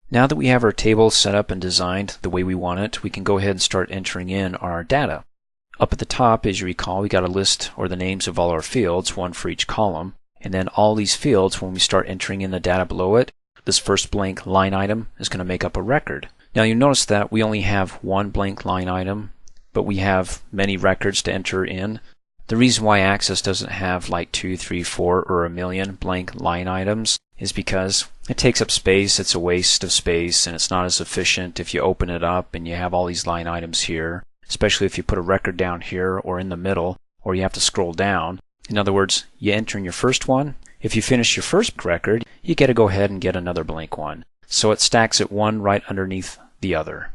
Now that we have our table set up and designed the way we want it, we can go ahead and start entering in our data. Up at the top, as you recall, we got a list or the names of all our fields, one for each column. And then all these fields, when we start entering in the data below it, this first blank line item is going to make up a record. Now you'll notice that we only have one blank line item, but we have many records to enter in. The reason why Access doesn't have like 2, 3, 4, or a million blank line items is because it takes up space, it's a waste of space, and it's not as efficient if you open it up and you have all these line items here, especially if you put a record down here or in the middle, or you have to scroll down. In other words, you enter in your first one. If you finish your first record, you get to go ahead and get another blank one. So it stacks it one right underneath the other.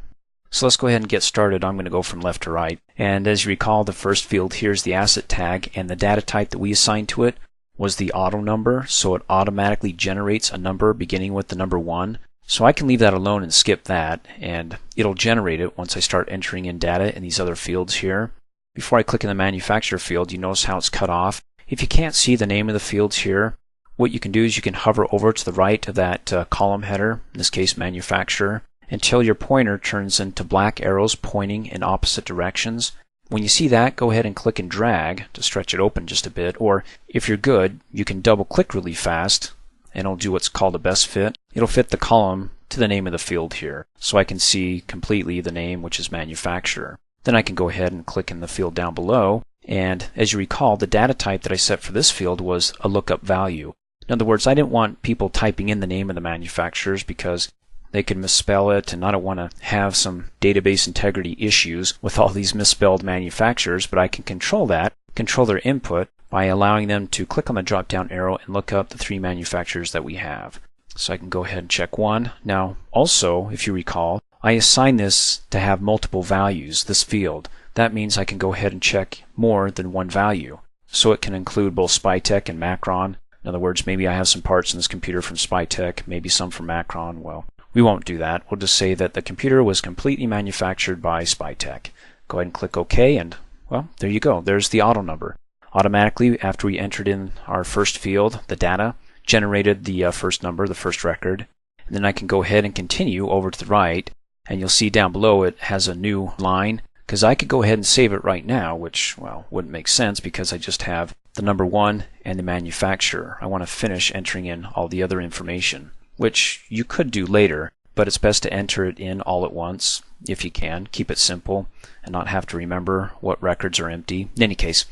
So let's go ahead and get started. I'm going to go from left to right. And as you recall, the first field here is the asset tag, and the data type that we assigned to it was the auto number, so it automatically generates a number beginning with the number 1. So I can leave that alone and skip that, and it'll generate it once I start entering in data in these other fields here. Before I click in the manufacturer field, you notice how it's cut off. If you can't see the name of the fields here, what you can do is you can hover over to the right of that column header, in this case manufacturer, until your pointer turns into black arrows pointing in opposite directions. When you see that, go ahead and click and drag to stretch it open just a bit, or if you're good, you can double click really fast and it'll do what's called a best fit. It'll fit the column to the name of the field here, so I can see completely the name, which is manufacturer. Then I can go ahead and click in the field down below, and as you recall, the data type that I set for this field was a lookup value. In other words, I didn't want people typing in the name of the manufacturers because they could misspell it, and I don't want to have some database integrity issues with all these misspelled manufacturers, but I can control that, control their input, by allowing them to click on the drop down arrow and look up the 3 manufacturers that we have. So I can go ahead and check one. Now also, if you recall, I assign this to have multiple values, this field. That means I can go ahead and check more than one value. So it can include both Spytek and Macron. In other words, maybe I have some parts in this computer from Spytek, maybe some from Macron. Well, we won't do that. We'll just say that the computer was completely manufactured by Spytek. Go ahead and click OK, and well, there you go. There's the auto number. Automatically, after we entered in our first field, the data generated the first number, the first record. And then I can go ahead and continue over to the right, and you'll see down below it has a new line, because I could go ahead and save it right now, which, well, wouldn't make sense because I just have the number 1 and the manufacturer. I want to finish entering in all the other information, which you could do later, but it's best to enter it in all at once if you can. Keep it simple and not have to remember what records are empty. In any case,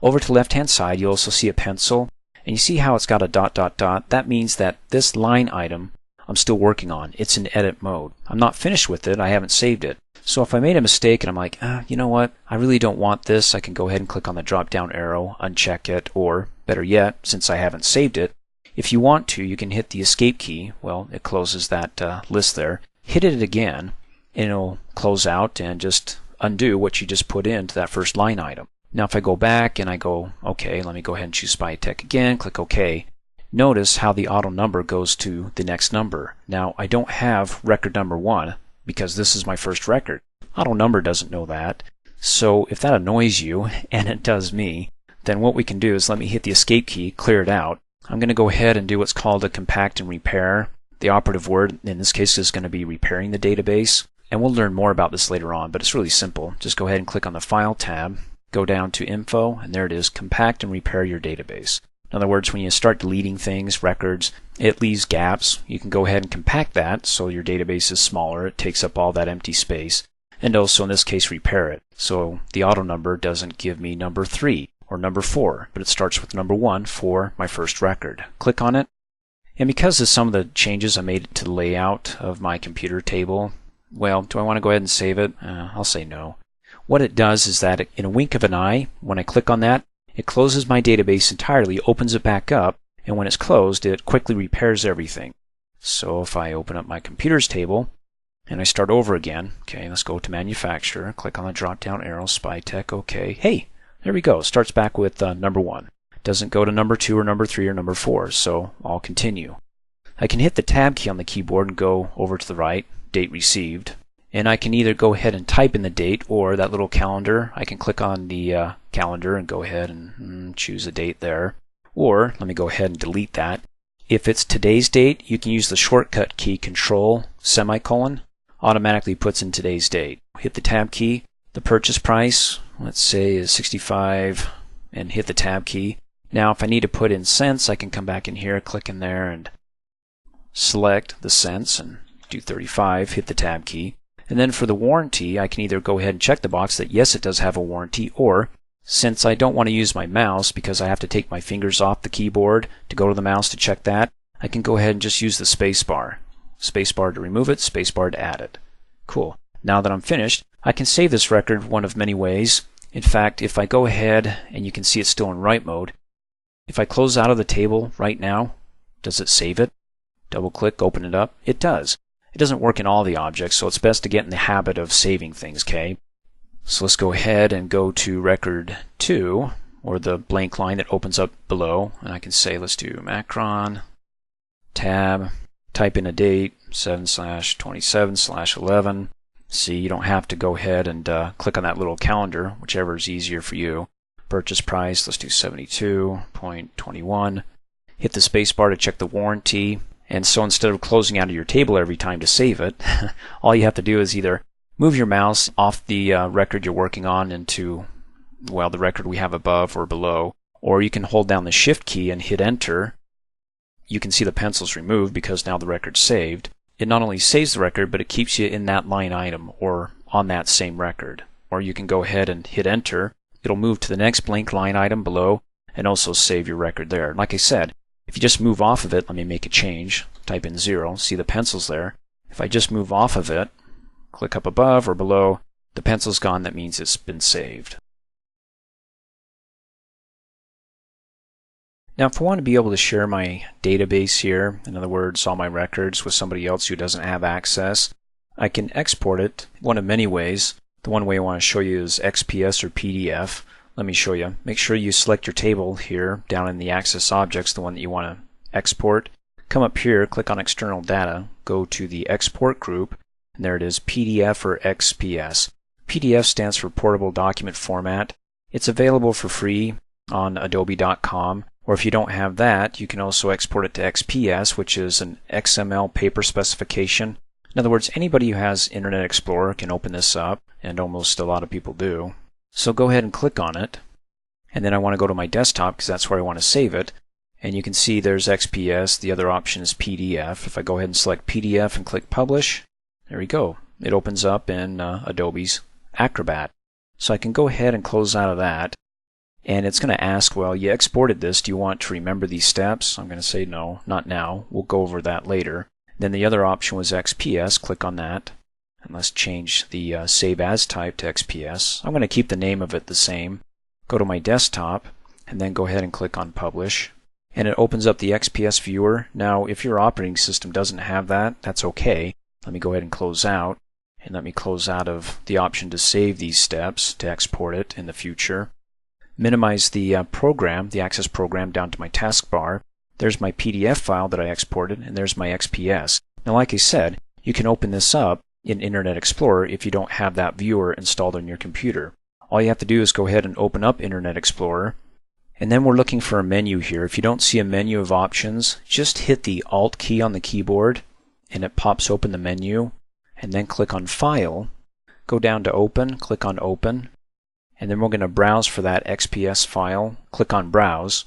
over to the left-hand side, you also see a pencil, and you see how it's got a ... That means that this line item I'm still working on. It's in edit mode. I'm not finished with it. I haven't saved it. So if I made a mistake and I'm like, you know what, I really don't want this, I can go ahead and click on the drop-down arrow, uncheck it, or better yet, since I haven't saved it, if you want to, you can hit the escape key. Well, it closes that list there. Hit it again, and it'll close out and just undo what you just put into that first line item. Now if I go back and I go, okay, let me go ahead and choose Spytek again, click OK. Notice how the auto number goes to the next number. Now I don't have record number 1 because this is my first record. Auto number doesn't know that. So if that annoys you, and it does me, then what we can do is let me hit the escape key, clear it out. I'm going to go ahead and do what's called a compact and repair. The operative word in this case is going to be repairing the database. And we'll learn more about this later on, but it's really simple. Just go ahead and click on the File tab, go down to Info, and there it is, compact and repair your database. In other words, when you start deleting things, records, it leaves gaps. You can go ahead and compact that so your database is smaller. It takes up all that empty space. And also, in this case, repair it. So the auto number doesn't give me number 3 or number 4, but it starts with number 1 for my first record. Click on it. And because of some of the changes I made to the layout of my computer table, well, do I want to go ahead and save it? I'll say no. What it does is that in a wink of an eye, when I click on that, it closes my database entirely, opens it back up, and when it's closed, it quickly repairs everything. So if I open up my computers table, and I start over again, okay, let's go to manufacturer, click on the drop-down arrow, Spytek, okay. Hey, there we go, starts back with number 1. Doesn't go to number 2 or number 3 or number 4, so I'll continue. I can hit the tab key on the keyboard and go over to the right, date received. And I can either go ahead and type in the date or that little calendar. I can click on the calendar and go ahead and choose a date there. Or let me go ahead and delete that. If it's today's date, you can use the shortcut key Control semicolon, automatically puts in today's date. Hit the tab key. The purchase price, let's say, is 65, and hit the tab key. Now if I need to put in cents, I can come back in here, click in there, and select the cents and do 35, hit the tab key. And then for the warranty, I can either go ahead and check the box that yes, it does have a warranty, or since I don't want to use my mouse because I have to take my fingers off the keyboard to go to the mouse to check that, I can go ahead and just use the space bar. Space bar to remove it, space bar to add it. Cool. Now that I'm finished, I can save this record one of many ways. In fact, if I go ahead, and you can see it's still in write mode, if I close out of the table right now, does it save it? Double click, open it up. It does. It doesn't work in all the objects, so it's best to get in the habit of saving things, okay? So let's go ahead and go to record 2, or the blank line that opens up below, and I can say, let's do macron, tab, type in a date, 7/27/11. See, you don't have to go ahead and click on that little calendar, whichever is easier for you. Purchase price, let's do 72.21. Hit the space bar to check the warranty. And so instead of closing out of your table every time to save it, all you have to do is either move your mouse off the record you're working on into, well, the record we have above or below, or you can hold down the Shift key and hit Enter. You can see the pencil's removed because now the record's saved. It not only saves the record, but it keeps you in that line item or on that same record. Or you can go ahead and hit Enter. It'll move to the next blank line item below and also save your record there. Like I said, if you just move off of it, let me make a change. Type in 0. See the pencil's there. If I just move off of it, click up above or below, the pencil's gone. That means it's been saved. Now if I want to be able to share my database here, in other words, all my records with somebody else who doesn't have access, I can export it one of many ways. The one way I want to show you is XPS or PDF. Let me show you. Make sure you select your table here down in the Access Objects, the one that you want to export. Come up here, click on External Data, go to the Export group, and there it is, PDF or XPS. PDF stands for Portable Document Format. It's available for free on adobe.com, or if you don't have that, you can also export it to XPS, which is an XML paper specification. In other words, anybody who has Internet Explorer can open this up, and almost a lot of people do. So go ahead and click on it, and then I want to go to my desktop because that's where I want to save it. And you can see there's XPS, the other option is PDF. If I go ahead and select PDF and click Publish, there we go. It opens up in Adobe's Acrobat. So I can go ahead and close out of that, and it's going to ask, well, you exported this, do you want to remember these steps? I'm going to say no, not now. We'll go over that later. Then the other option was XPS, click on that. And let's change the Save As type to XPS. I'm going to keep the name of it the same. Go to my desktop, and then go ahead and click on Publish. And it opens up the XPS viewer. Now, if your operating system doesn't have that, that's okay. Let me go ahead and close out. And let me close out of the option to save these steps to export it in the future. Minimize the program, the Access program, down to my taskbar. There's my PDF file that I exported, and there's my XPS. Now, like I said, you can open this up in Internet Explorer if you don't have that viewer installed on your computer. All you have to do is go ahead and open up Internet Explorer, and then we're looking for a menu here. If you don't see a menu of options, just hit the Alt key on the keyboard and it pops open the menu, and then click on File, go down to Open, click on Open, and then we're going to browse for that XPS file. Click on Browse.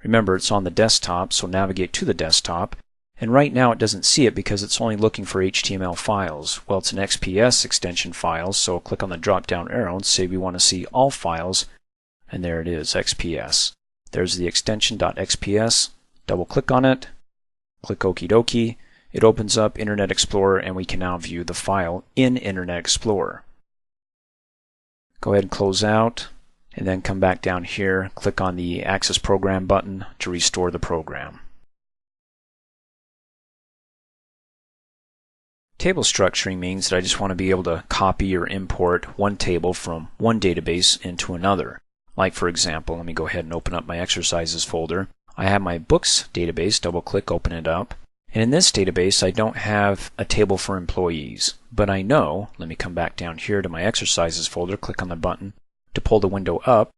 Remember, it's on the desktop, so navigate to the desktop. And right now it doesn't see it because it's only looking for HTML files. Well, it's an XPS extension file, so click on the drop-down arrow and say we want to see all files, and there it is, XPS. There's the extension .xps. Double-click on it, click Okie dokie. It opens up Internet Explorer, and we can now view the file in Internet Explorer. Go ahead and close out, and then come back down here, click on the Access Program button to restore the program. Table structuring means that I just want to be able to copy or import one table from one database into another. Like, for example, let me go ahead and open up my exercises folder. I have my books database, double-click, open it up. And in this database, I don't have a table for employees. But I know, let me come back down here to my exercises folder, click on the button to pull the window up.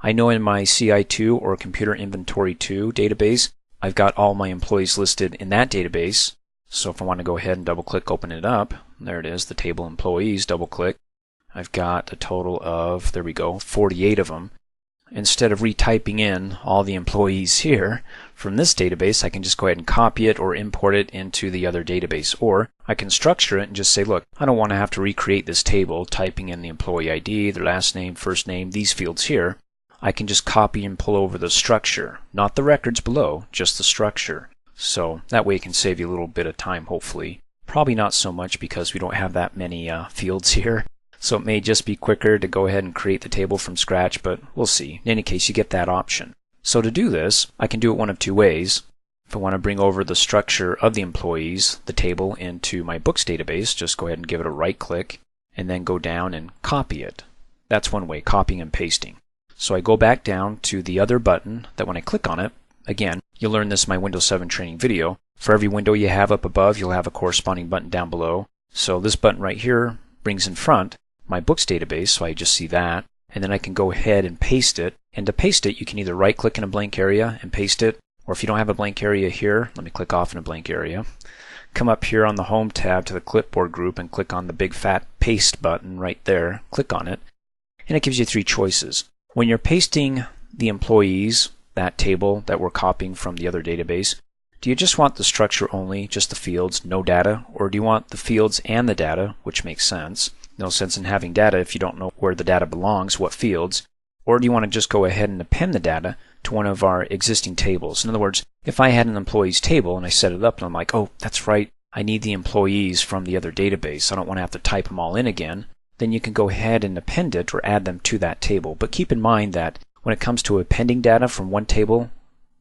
I know in my CI2 or Computer Inventory 2 database, I've got all my employees listed in that database. So if I want to go ahead and double click, open it up, there it is, the table employees, double click. I've got a total of, there we go, 48 of them. Instead of retyping in all the employees here from this database, I can just go ahead and copy it or import it into the other database. Or I can structure it and just say, look, I don't want to have to recreate this table, typing in the employee ID, their last name, first name, these fields here. I can just copy and pull over the structure, not the records below, just the structure. So that way it can save you a little bit of time, hopefully. Probably not so much because we don't have that many fields here. So it may just be quicker to go ahead and create the table from scratch, but we'll see. In any case, you get that option. So to do this, I can do it one of two ways. If I want to bring over the structure of the employees, the table, into my books database, just go ahead and give it a right click and then go down and copy it. That's one way, copying and pasting. So I go back down to the other button that when I click on it, again, you'll learn this in my Windows 7 training video. For every window you have up above, you'll have a corresponding button down below. So this button right here brings in front my books database, so I just see that, and then I can go ahead and paste it. And to paste it, you can either right click in a blank area and paste it, or if you don't have a blank area here, let me click off in a blank area. Come up here on the Home tab to the clipboard group and click on the big fat paste button right there. Click on it, and it gives you three choices. When you're pasting the employees, that table that we're copying from the other database, do you just want the structure only, just the fields, no data, or do you want the fields and the data, which makes sense? No sense in having data if you don't know where the data belongs, what fields. Or do you want to just go ahead and append the data to one of our existing tables? In other words, if I had an employees table and I set it up and I'm like, oh, that's right, I need the employees from the other database, I don't want to have to type them all in again, then you can go ahead and append it or add them to that table. But keep in mind that when it comes to appending data from one table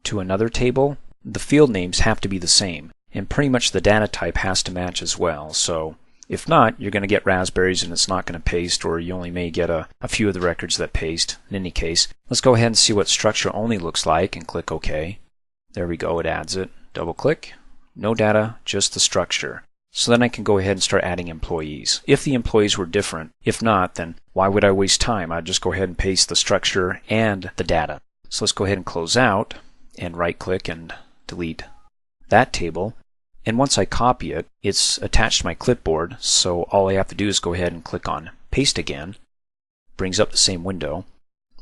to another table, the field names have to be the same, and pretty much the data type has to match as well. So if not, you're going to get raspberries and it's not going to paste, or you only may get a few of the records that paste. In any case, let's go ahead and see what structure only looks like and click OK. There we go, it adds it. Double click. No data, just the structure. So then I can go ahead and start adding employees. If the employees were different, if not, then why would I waste time? I'd just go ahead and paste the structure and the data. So let's go ahead and close out and right click and delete that table. And once I copy it, it's attached to my clipboard, so all I have to do is go ahead and click on Paste again. Brings up the same window.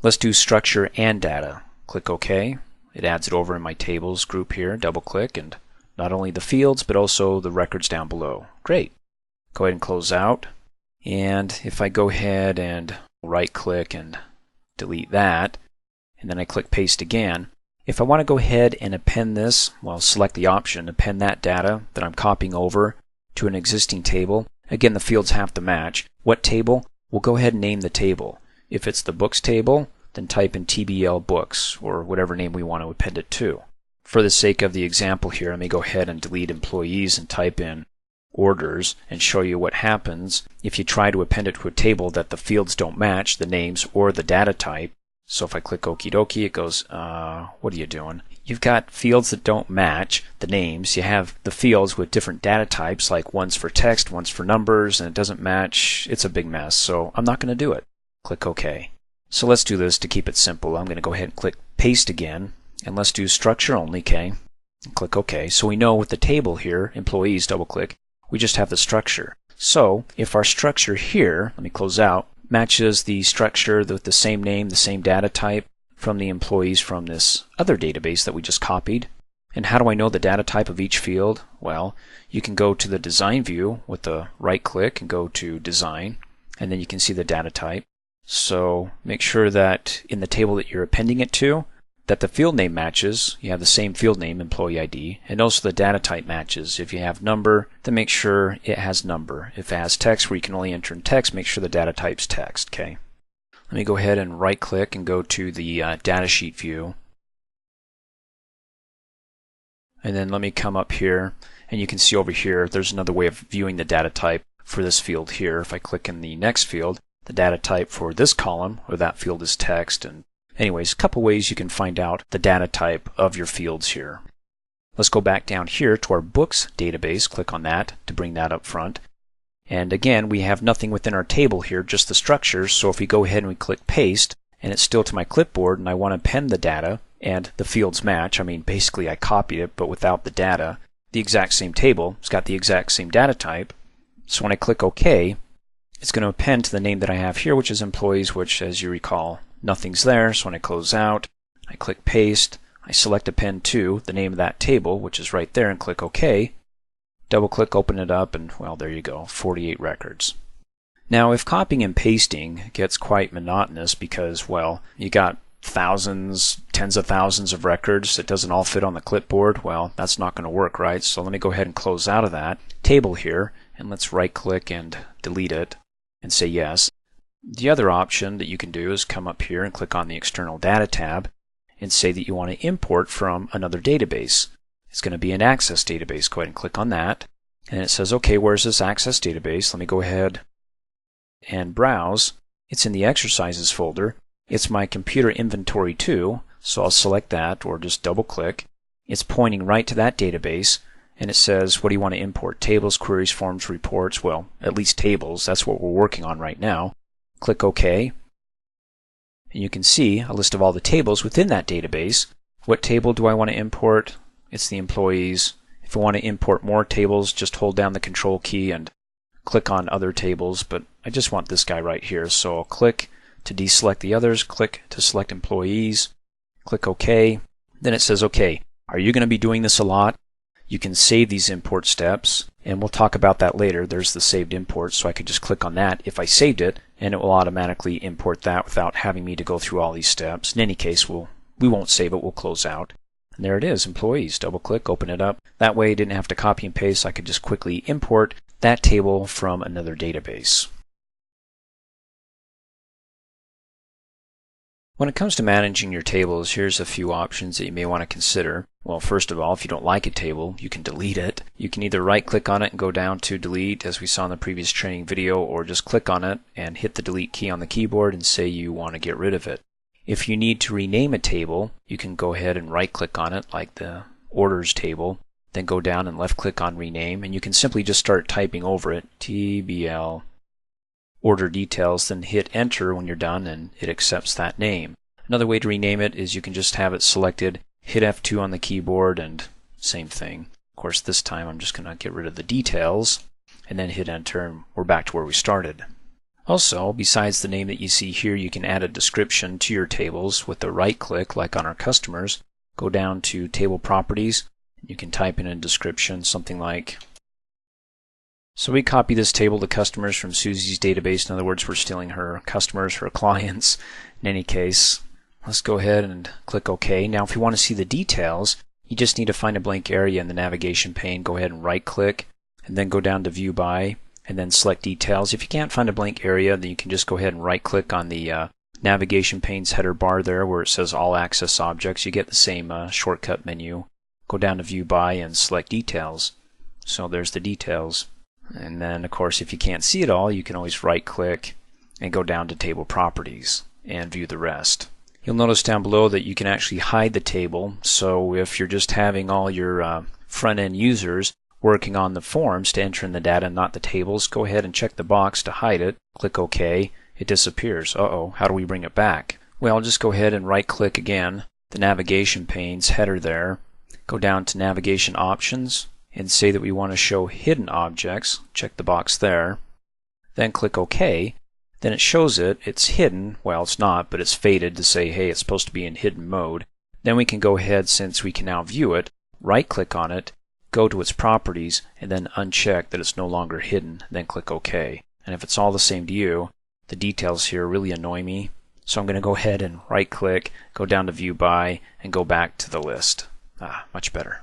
Let's do Structure and Data. Click OK. It adds it over in my Tables group here. Double click, and not only the fields, but also the records down below. Great. Go ahead and close out. And if I go ahead and right click and delete that, and then I click Paste again, if I want to go ahead and append this, well, select the option, append that data that I'm copying over to an existing table. Again, the fields have to match. What table? We'll go ahead and name the table. If it's the books table, then type in TBL books, or whatever name we want to append it to. For the sake of the example here, let me go ahead and delete employees and type in orders and show you what happens if you try to append it to a table that the fields don't match, the names or the data type. So if I click okie dokie, it goes, what are you doing? You've got fields that don't match the names. You have the fields with different data types, like one's for text, one's for numbers, and it doesn't match. It's a big mess, so I'm not going to do it. Click OK. So let's do this to keep it simple. I'm going to go ahead and click Paste again, and let's do Structure only, okay? And click OK. So we know with the table here, employees, double click, we just have the structure. So if our structure here, let me close out, matches the structure with the same name, the same data type from the employees from this other database that we just copied. And how do I know the data type of each field? Well, you can go to the design view with the right click and go to design, and then you can see the data type. So make sure that in the table that you're appending it to, that the field name matches. You have the same field name, employee ID, and also the data type matches. If you have number, then make sure it has number. If it has text where you can only enter in text, make sure the data type's text, okay? Let me go ahead and right click and go to the datasheet view. And then let me come up here, and you can see over here there's another way of viewing the data type for this field here. If I click in the next field, the data type for this column or that field is text. And anyways, a couple ways you can find out the data type of your fields here. Let's go back down here to our books database. Click on that to bring that up front. And again, we have nothing within our table here, just the structures. So if we go ahead and we click Paste, and it's still to my clipboard, and I want to append the data, and the fields match. I mean, basically I copied it, but without the data. The exact same table, it's got the exact same data type. So when I click OK, it's going to append to the name that I have here, which is employees, which, as you recall, nothing's there. So when I close out, I click paste, I select append to the name of that table, which is right there, and click OK. Double click, open it up, and well, there you go, 48 records. Now, if copying and pasting gets quite monotonous because, well, you got thousands, tens of thousands of records that doesn't all fit on the clipboard, well, that's not going to work, right? So let me go ahead and close out of that table here, and let's right click and delete it and say yes. The other option that you can do is come up here and click on the External Data tab and say that you want to import from another database. It's going to be an Access database. Go ahead and click on that. And it says, okay, where's this Access database? Let me go ahead and browse. It's in the Exercises folder. It's my computer inventory too, so I'll select that or just double click. It's pointing right to that database, and it says, what do you want to import? Tables, queries, forms, reports, well, at least tables. That's what we're working on right now. Click OK, and you can see a list of all the tables within that database. What table do I want to import? It's the employees. If I want to import more tables, just hold down the Control key and click on other tables, but I just want this guy right here, so I'll click to deselect the others, click to select employees, click OK. Then it says, okay, are you going to be doing this a lot? You can save these import steps, and we'll talk about that later. There's the saved import, so I could just click on that if I saved it, and it will automatically import that without having me to go through all these steps. In any case, we won't save it, we'll close out. And there it is, employees. Double click, open it up. That way I didn't have to copy and paste. I could just quickly import that table from another database. When it comes to managing your tables, here's a few options that you may want to consider. Well, first of all, if you don't like a table, you can delete it. You can either right-click on it and go down to delete, as we saw in the previous training video, or just click on it and hit the delete key on the keyboard and say you want to get rid of it. If you need to rename a table, you can go ahead and right-click on it, like the orders table, then go down and left-click on rename, and you can simply just start typing over it, TBL order details, then hit enter when you're done and it accepts that name. Another way to rename it is you can just have it selected, hit F2 on the keyboard, and same thing. Of course, this time I'm just going to get rid of the details and then hit enter, and we're back to where we started. Also, besides the name that you see here, you can add a description to your tables with a right click, like on our customers. Go down to table properties. You can type in a description, something like, so we copy this table to customers from Susie's database. In other words, we're stealing her customers, her clients. In any case, let's go ahead and click OK. Now, if you want to see the details, you just need to find a blank area in the navigation pane. Go ahead and right click and then go down to View By and then select Details. If you can't find a blank area, then you can just go ahead and right click on the navigation pane's header bar there where it says All Access Objects. You get the same shortcut menu. Go down to View By and select Details. So there's the details. And then, of course, if you can't see it all, you can always right-click and go down to Table Properties and view the rest. You'll notice down below that you can actually hide the table. So if you're just having all your front-end users working on the forms to enter in the data, not the tables, go ahead and check the box to hide it. Click OK. It disappears. Uh-oh, how do we bring it back? Well, just go ahead and right-click again, the navigation pane's header there. Go down to Navigation Options and say that we want to show hidden objects. Check the box there. Then click OK. Then it shows it. It's hidden. Well, it's not, but it's faded to say, hey, it's supposed to be in hidden mode. Then we can go ahead, since we can now view it, right-click on it, go to its properties, and then uncheck that it's no longer hidden. Then click OK. And if it's all the same to you, the details here really annoy me. So I'm going to go ahead and right-click, go down to View By, and go back to the list. Much better.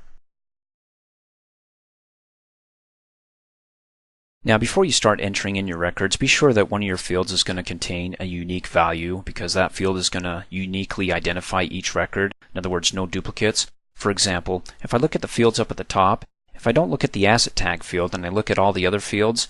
Now, before you start entering in your records, be sure that one of your fields is going to contain a unique value, because that field is going to uniquely identify each record. In other words, no duplicates. For example, if I look at the fields up at the top, if I don't look at the asset tag field and I look at all the other fields,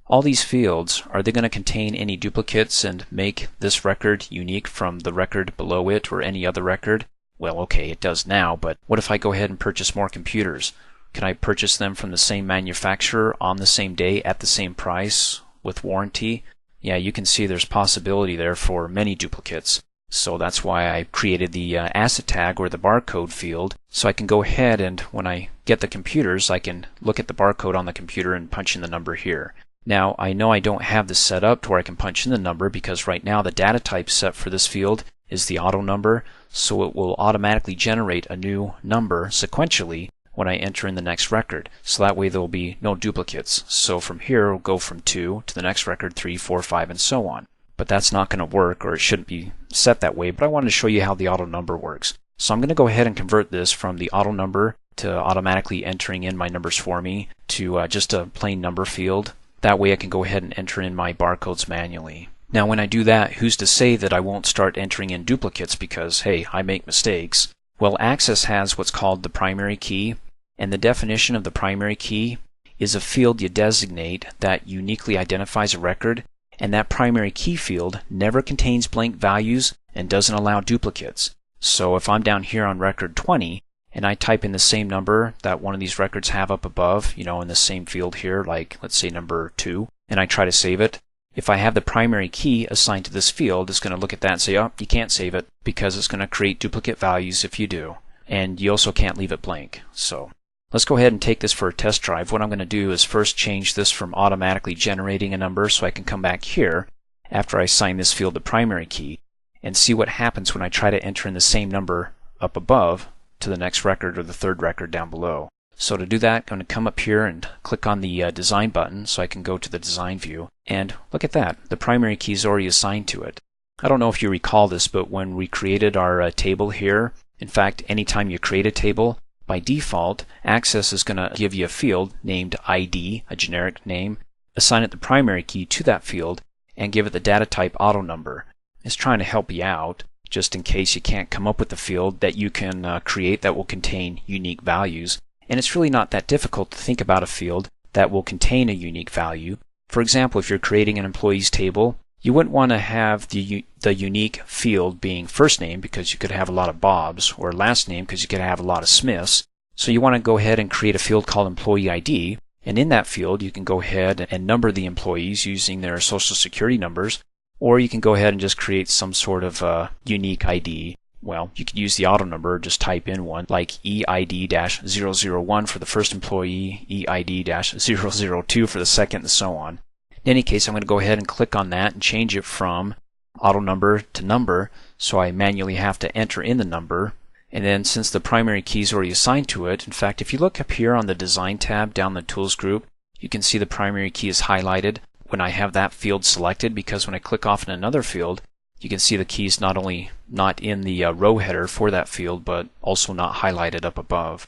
all these fields, are they going to contain any duplicates and make this record unique from the record below it or any other record? Well, okay, it does now, but what if I go ahead and purchase more computers? Can I purchase them from the same manufacturer on the same day at the same price with warranty? Yeah, you can see there's possibility there for many duplicates. So that's why I created the asset tag or the barcode field, so I can go ahead and when I get the computers, I can look at the barcode on the computer and punch in the number here. Now I know I don't have this set up to where I can punch in the number because right now the data type set for this field is the auto number, so it will automatically generate a new number sequentially when I enter in the next record. So that way there will be no duplicates. So from here we'll go from 2 to the next record, 3, 4, 5, and so on. But that's not going to work, or it shouldn't be set that way, but I wanted to show you how the auto number works. So I'm going to go ahead and convert this from the auto number to automatically entering in my numbers for me to just a plain number field. That way I can go ahead and enter in my barcodes manually. Now when I do that, who's to say that I won't start entering in duplicates because, hey, I make mistakes? Well, Access has what's called the primary key, and the definition of the primary key is a field you designate that uniquely identifies a record, and that primary key field never contains blank values and doesn't allow duplicates. So if I'm down here on record 20 and I type in the same number that one of these records have up above, in the same field here, like let's say number 2, and I try to save it, if I have the primary key assigned to this field, it's going to look at that and say, oh, you can't save it because it's going to create duplicate values if you do. And you also can't leave it blank. So let's go ahead and take this for a test drive. What I'm going to do is first change this from automatically generating a number so I can come back here after I assign this field the primary key and see what happens when I try to enter in the same number up above to the next record or the third record down below. So to do that, I'm going to come up here and click on the design button so I can go to the design view. And look at that, the primary key is already assigned to it. I don't know if you recall this, but when we created our table here, in fact, anytime you create a table, by default, Access is going to give you a field named ID, a generic name, assign it the primary key to that field, and give it the data type auto number. It's trying to help you out, just in case you can't come up with a field that you can create that will contain unique values. And it's really not that difficult to think about a field that will contain a unique value. For example, if you're creating an employees table, you wouldn't want to have the unique field being first name because you could have a lot of Bobs, or last name because you could have a lot of Smiths. So you want to go ahead and create a field called employee ID, and in that field you can go ahead and number the employees using their social security numbers, or you can go ahead and just create some sort of unique ID. Well, you could use the auto number, just type in one, like EID-001 for the first employee, EID-002 for the second, and so on. In any case, I'm going to go ahead and click on that and change it from auto number to number, so I manually have to enter in the number. And then since the primary key is already assigned to it, in fact, if you look up here on the Design tab down the Tools group, you can see the primary key is highlighted when I have that field selected, because when I click off in another field, you can see the keys not only not in the row header for that field, but also not highlighted up above.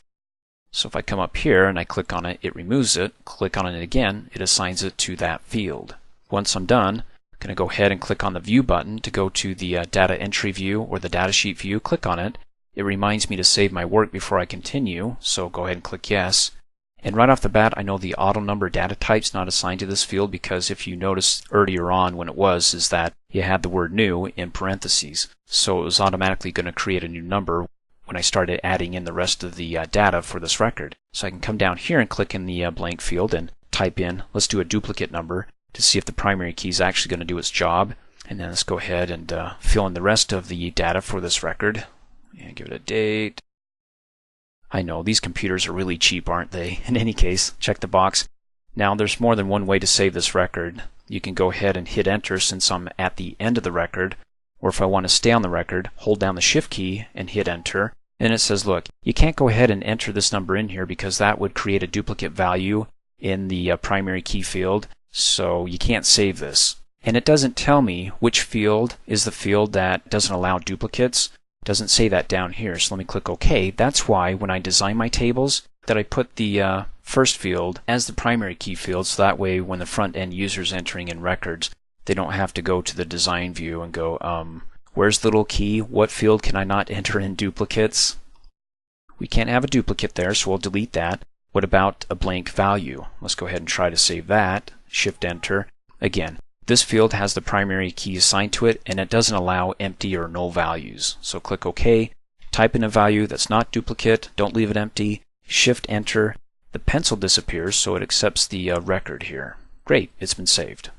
So if I come up here and I click on it, it removes it. Click on it again, it assigns it to that field. Once I'm done, I'm going to go ahead and click on the View button to go to the Data Entry view or the Datasheet view. Click on it. It reminds me to save my work before I continue, so go ahead and click Yes. And right off the bat, I know the auto number data type's not assigned to this field because if you notice earlier on when it was, is that you had the word new in parentheses. So it was automatically going to create a new number when I started adding in the rest of the data for this record. So I can come down here and click in the blank field and type in, let's do a duplicate number to see if the primary key is actually going to do its job. And then let's go ahead and fill in the rest of the data for this record. And give it a date. I know, these computers are really cheap, aren't they? In any case, check the box. Now, there's more than one way to save this record. You can go ahead and hit Enter since I'm at the end of the record, or if I want to stay on the record, hold down the Shift key and hit Enter. And it says, look, you can't go ahead and enter this number in here because that would create a duplicate value in the primary key field, so you can't save this. And it doesn't tell me which field is the field that doesn't allow duplicates. Doesn't say that down here, so let me click OK. That's why when I design my tables that I put the first field as the primary key field, so that way when the front end user's entering in records, they don't have to go to the design view and go, where's the little key? What field can I not enter in duplicates? We can't have a duplicate there, so we'll delete that. What about a blank value? Let's go ahead and try to save that. Shift Enter. Again, this field has the primary key assigned to it, and it doesn't allow empty or null values. So click OK, type in a value that's not duplicate, don't leave it empty, Shift Enter. The pencil disappears, so it accepts the record here. Great, it's been saved.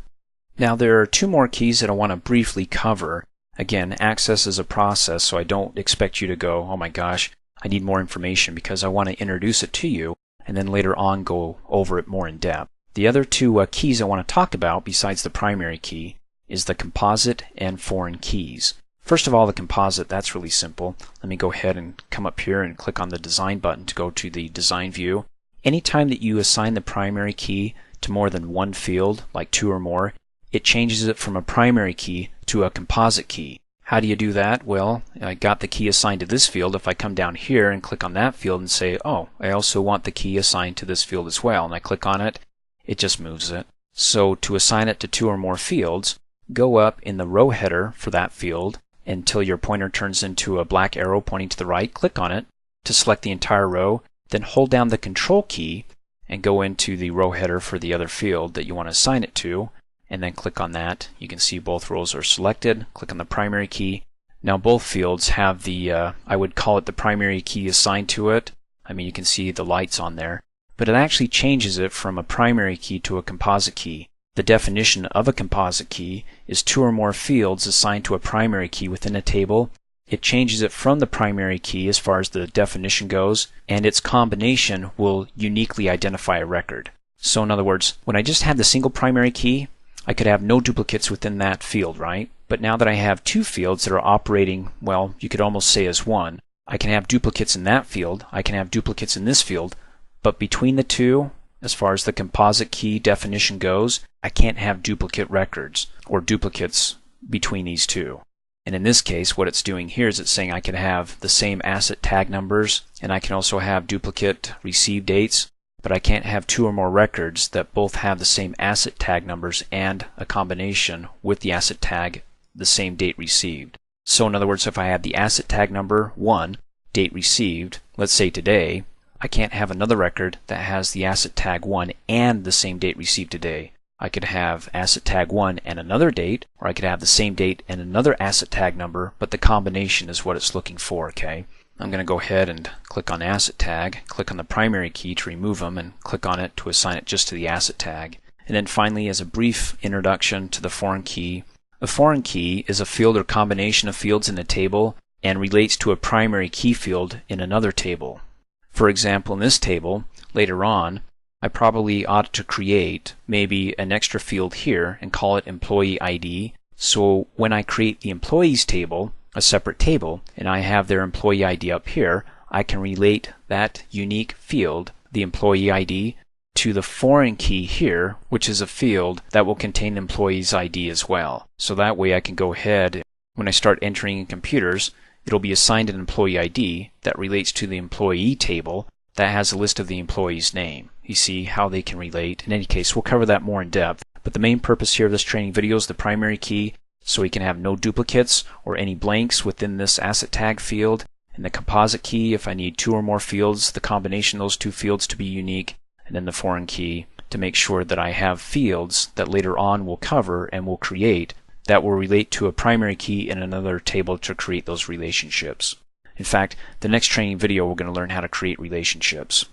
Now there are two more keys that I want to briefly cover. Again, access is a process, so I don't expect you to go, oh my gosh, I need more information, because I want to introduce it to you and then later on go over it more in depth. The other two keys I want to talk about besides the primary key is the composite and foreign keys. First of all, the composite, that's really simple. Let me go ahead and come up here and click on the design button to go to the design view. Anytime that you assign the primary key to more than one field, like 2 or more, it changes it from a primary key to a composite key. How do you do that? Well, I got the key assigned to this field. If I come down here and click on that field and say, oh, I also want the key assigned to this field as well, and I click on it, it just moves it. So to assign it to 2 or more fields, go up in the row header for that field until your pointer turns into a black arrow pointing to the right. Click on it to select the entire row, then hold down the control key and go into the row header for the other field that you want to assign it to, and then click on that. You can see both rows are selected. Click on the primary key. Now both fields have the, I would call it the primary key assigned to it. I mean, you can see the lights on there, but it actually changes it from a primary key to a composite key. The definition of a composite key is 2 or more fields assigned to a primary key within a table. It changes it from the primary key as far as the definition goes, and its combination will uniquely identify a record. So in other words, when I just had the single primary key, I could have no duplicates within that field, right? But now that I have 2 fields that are operating, well, you could almost say as one, I can have duplicates in that field, I can have duplicates in this field, but between the two, as far as the composite key definition goes, I can't have duplicate records or duplicates between these two. And in this case, what it's doing here is it's saying I can have the same asset tag numbers, and I can also have duplicate receive dates, but I can't have 2 or more records that both have the same asset tag numbers and a combination with the asset tag the same date received. So in other words, if I have the asset tag number 1, date received, let's say today, I can't have another record that has the asset tag 1 and the same date received today. I could have asset tag 1 and another date, or I could have the same date and another asset tag number, but the combination is what it's looking for, okay? I'm going to go ahead and click on asset tag, click on the primary key to remove them, and click on it to assign it just to the asset tag. And then finally, as a brief introduction to the foreign key, a foreign key is a field or combination of fields in a table and relates to a primary key field in another table. For example, in this table, later on, I probably ought to create maybe an extra field here and call it employee ID. So when I create the employees table, a separate table, and I have their employee ID up here, I can relate that unique field, the employee ID, to the foreign key here, which is a field that will contain the employee's ID as well. So that way I can go ahead, when I start entering in computers, it'll be assigned an employee ID that relates to the employee table that has a list of the employee's name. You see how they can relate. In any case, we'll cover that more in depth. But the main purpose here of this training video is the primary key, so we can have no duplicates or any blanks within this asset tag field. And the composite key, if I need 2 or more fields, the combination of those 2 fields to be unique. And then the foreign key to make sure that I have fields that later on we'll cover and will create that will relate to a primary key in another table to create those relationships. In fact, the next training video we're going to learn how to create relationships.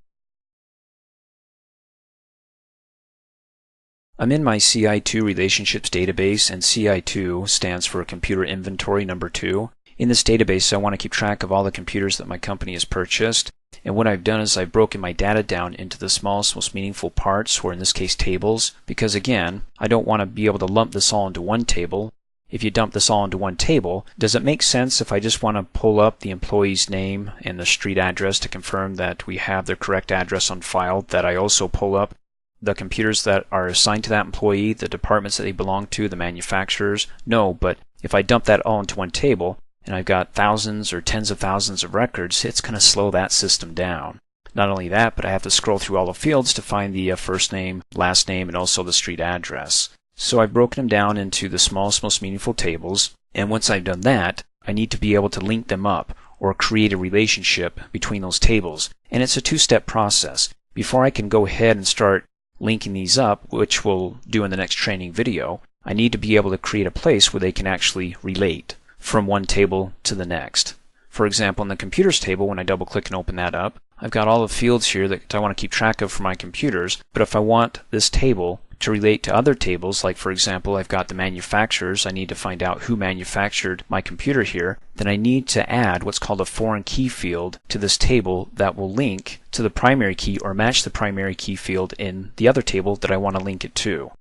I'm in my CI2 relationships database, and CI2 stands for Computer Inventory Number 2. In this database, I want to keep track of all the computers that my company has purchased. And what I've done is I've broken my data down into the smallest, most meaningful parts, or in this case tables, because again, I don't want to be able to lump this all into one table. If you dump this all into one table, does it make sense if I just want to pull up the employee's name and the street address to confirm that we have their correct address on file, that I also pull up the computers that are assigned to that employee, the departments that they belong to, the manufacturers? No, but if I dump that all into one table, and I've got thousands or tens of thousands of records, it's going to slow that system down. Not only that, but I have to scroll through all the fields to find the first name, last name, and also the street address. So I've broken them down into the smallest, most meaningful tables, and once I've done that, I need to be able to link them up or create a relationship between those tables. And it's a 2-step process. Before I can go ahead and start linking these up, which we'll do in the next training video, I need to be able to create a place where they can actually relate from one table to the next. For example, in the computers table, when I double click and open that up, I've got all the fields here that I want to keep track of for my computers, but if I want this table to relate to other tables, like for example, I've got the manufacturers. I need to find out who manufactured my computer here. Then I need to add what's called a foreign key field to this table that will link to the primary key or match the primary key field in the other table that I want to link it to.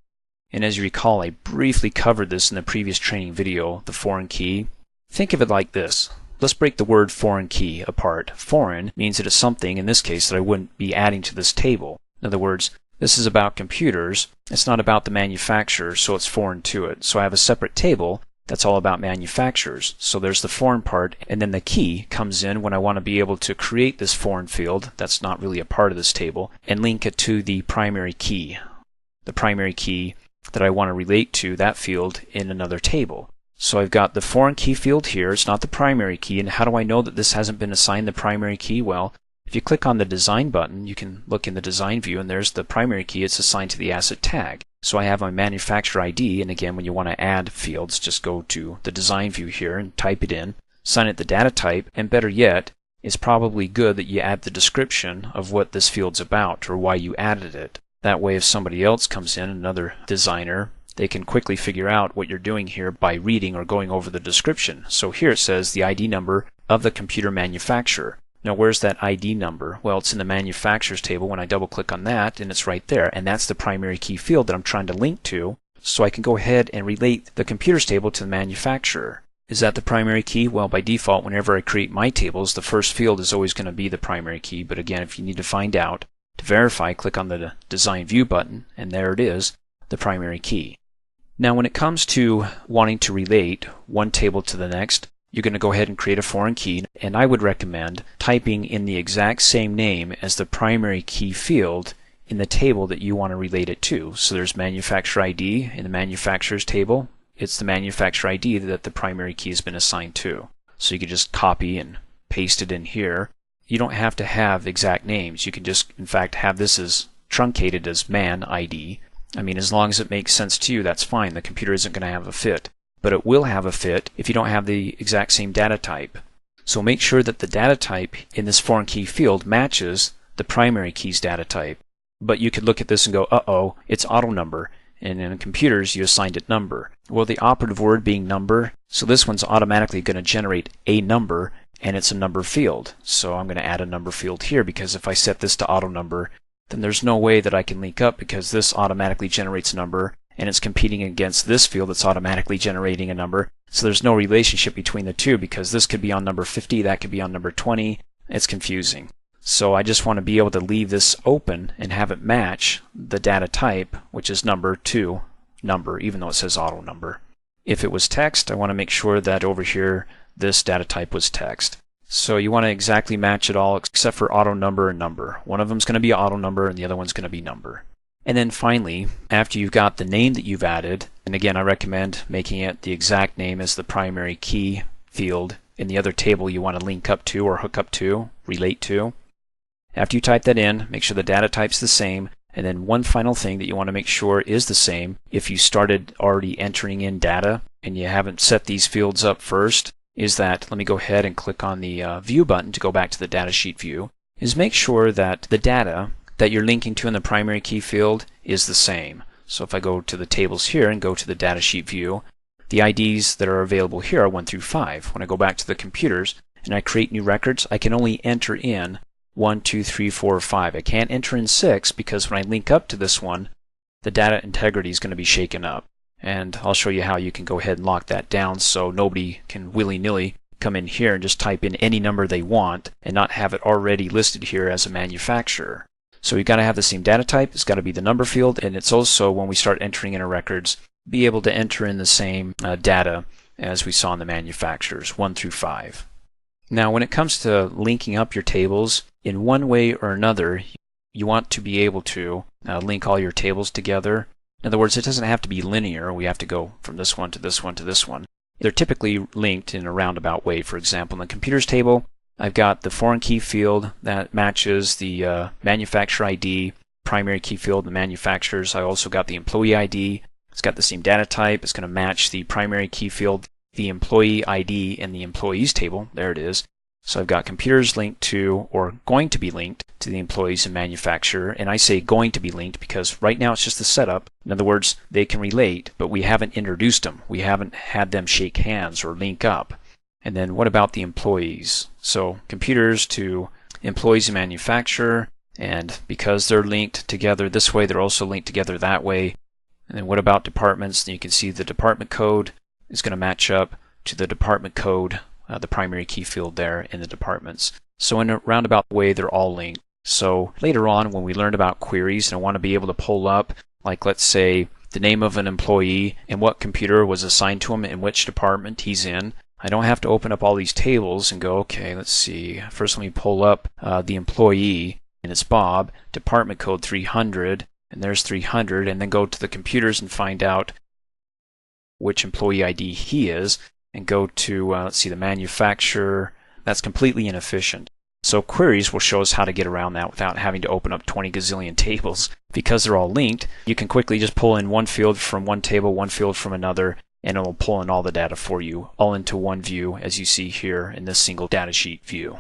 And as you recall, I briefly covered this in the previous training video, the foreign key. Think of it like this. Let's break the word foreign key apart. Foreign means it is something, in this case, that I wouldn't be adding to this table. In other words, this is about computers. It's not about the manufacturer, so it's foreign to it. So I have a separate table that's all about manufacturers. So there's the foreign part, and then the key comes in when I want to be able to create this foreign field that's not really a part of this table and link it to the primary key. The primary key that I want to relate to that field in another table. So I've got the foreign key field here. It's not the primary key. And how do I know that this hasn't been assigned the primary key? Well, if you click on the design button, you can look in the design view, and there's the primary key. It's assigned to the asset tag. So I have my manufacturer ID, and again, when you want to add fields, just go to the design view here and type it in, assign it the data type, and better yet, it's probably good that you add the description of what this field's about or why you added it. That way, if somebody else comes in, another designer, they can quickly figure out what you're doing here by reading or going over the description. So here it says the ID number of the computer manufacturer. Now where's that ID number? Well, it's in the manufacturers table when I double click on that, and it's right there. And that's the primary key field that I'm trying to link to, so I can go ahead and relate the computers table to the manufacturer. Is that the primary key? Well, by default, whenever I create my tables, the first field is always going to be the primary key. But again, if you need to find out, to verify, click on the Design View button, and there it is, the primary key. Now when it comes to wanting to relate one table to the next, you're going to go ahead and create a foreign key, and I would recommend typing in the exact same name as the primary key field in the table that you want to relate it to. So there's manufacturer ID in the manufacturers table. It's the manufacturer ID that the primary key has been assigned to. So you can just copy and paste it in here. You don't have to have exact names. You can just, in fact, have this as truncated as man ID. I mean, as long as it makes sense to you, that's fine. The computer isn't going to have a fit. But it will have a fit if you don't have the exact same data type. So make sure that the data type in this foreign key field matches the primary key's data type. But you could look at this and go, uh-oh, it's auto number. And in computers, you assigned it number. Well, the operative word being number, so this one's automatically going to generate a number, and it's a number field. So I'm going to add a number field here, because if I set this to auto number, then there's no way that I can link up, because this automatically generates a number, and it's competing against this field that's automatically generating a number. So there's no relationship between the two, because this could be on number 50, that could be on number 20. It's confusing. So I just want to be able to leave this open and have it match the data type, which is number, to number, even though it says auto number. If it was text, I want to make sure that over here this data type was text. So you want to exactly match it all except for auto number and number. One of them is going to be auto number and the other one's going to be number. And then finally, after you've got the name that you've added, and again I recommend making it the exact name as the primary key field in the other table you want to link up to or hook up to, relate to. After you type that in, make sure the data type's the same, and then one final thing that you want to make sure is the same if you started already entering in data and you haven't set these fields up first, is that, let me go ahead and click on the View button to go back to the datasheet view, is make sure that the data that you're linking to in the primary key field is the same. So if I go to the tables here and go to the datasheet view, the IDs that are available here are 1 through 5. When I go back to the computers and I create new records, I can only enter in 1, 2, 3, 4, 5. I can't enter in 6 because when I link up to this one, the data integrity is going to be shaken up. And I'll show you how you can go ahead and lock that down so nobody can willy-nilly come in here and just type in any number they want and not have it already listed here as a manufacturer. So you've got to have the same data type, it's got to be the number field, and it's also, when we start entering in our records, be able to enter in the same data as we saw in the manufacturers, 1 through 5. Now when it comes to linking up your tables, in one way or another, you want to be able to link all your tables together. In other words, it doesn't have to be linear. We have to go from this one to this one to this one. They're typically linked in a roundabout way. For example, in the computers table, I've got the foreign key field that matches the manufacturer ID, primary key field, the manufacturers. I also got the employee ID. It's got the same data type. It's going to match the primary key field, the employee ID, and the employees table. There it is. So I've got computers linked to, or going to be linked to, the employees and manufacturer. And I say going to be linked because right now it's just the setup. In other words, they can relate, but we haven't introduced them. We haven't had them shake hands or link up. And then what about the employees? So computers to employees and manufacturer, and because they're linked together this way, they're also linked together that way. And then what about departments? Then you can see the department code is going to match up to the department code, the primary key field there in the departments. So in a roundabout way, they're all linked. So later on, when we learn about queries and I want to be able to pull up, like let's say the name of an employee and what computer was assigned to him and which department he's in, I don't have to open up all these tables and go, okay, let's see. First, let me pull up the employee, and it's Bob, department code 300, and there's 300, and then go to the computers and find out which employee ID he is, and go to, let's see, the manufacturer. That's completely inefficient. So queries will show us how to get around that without having to open up 20 gazillion tables. Because they're all linked, you can quickly just pull in one field from one table, one field from another, and it will pull in all the data for you, all into one view, as you see here in this single datasheet view.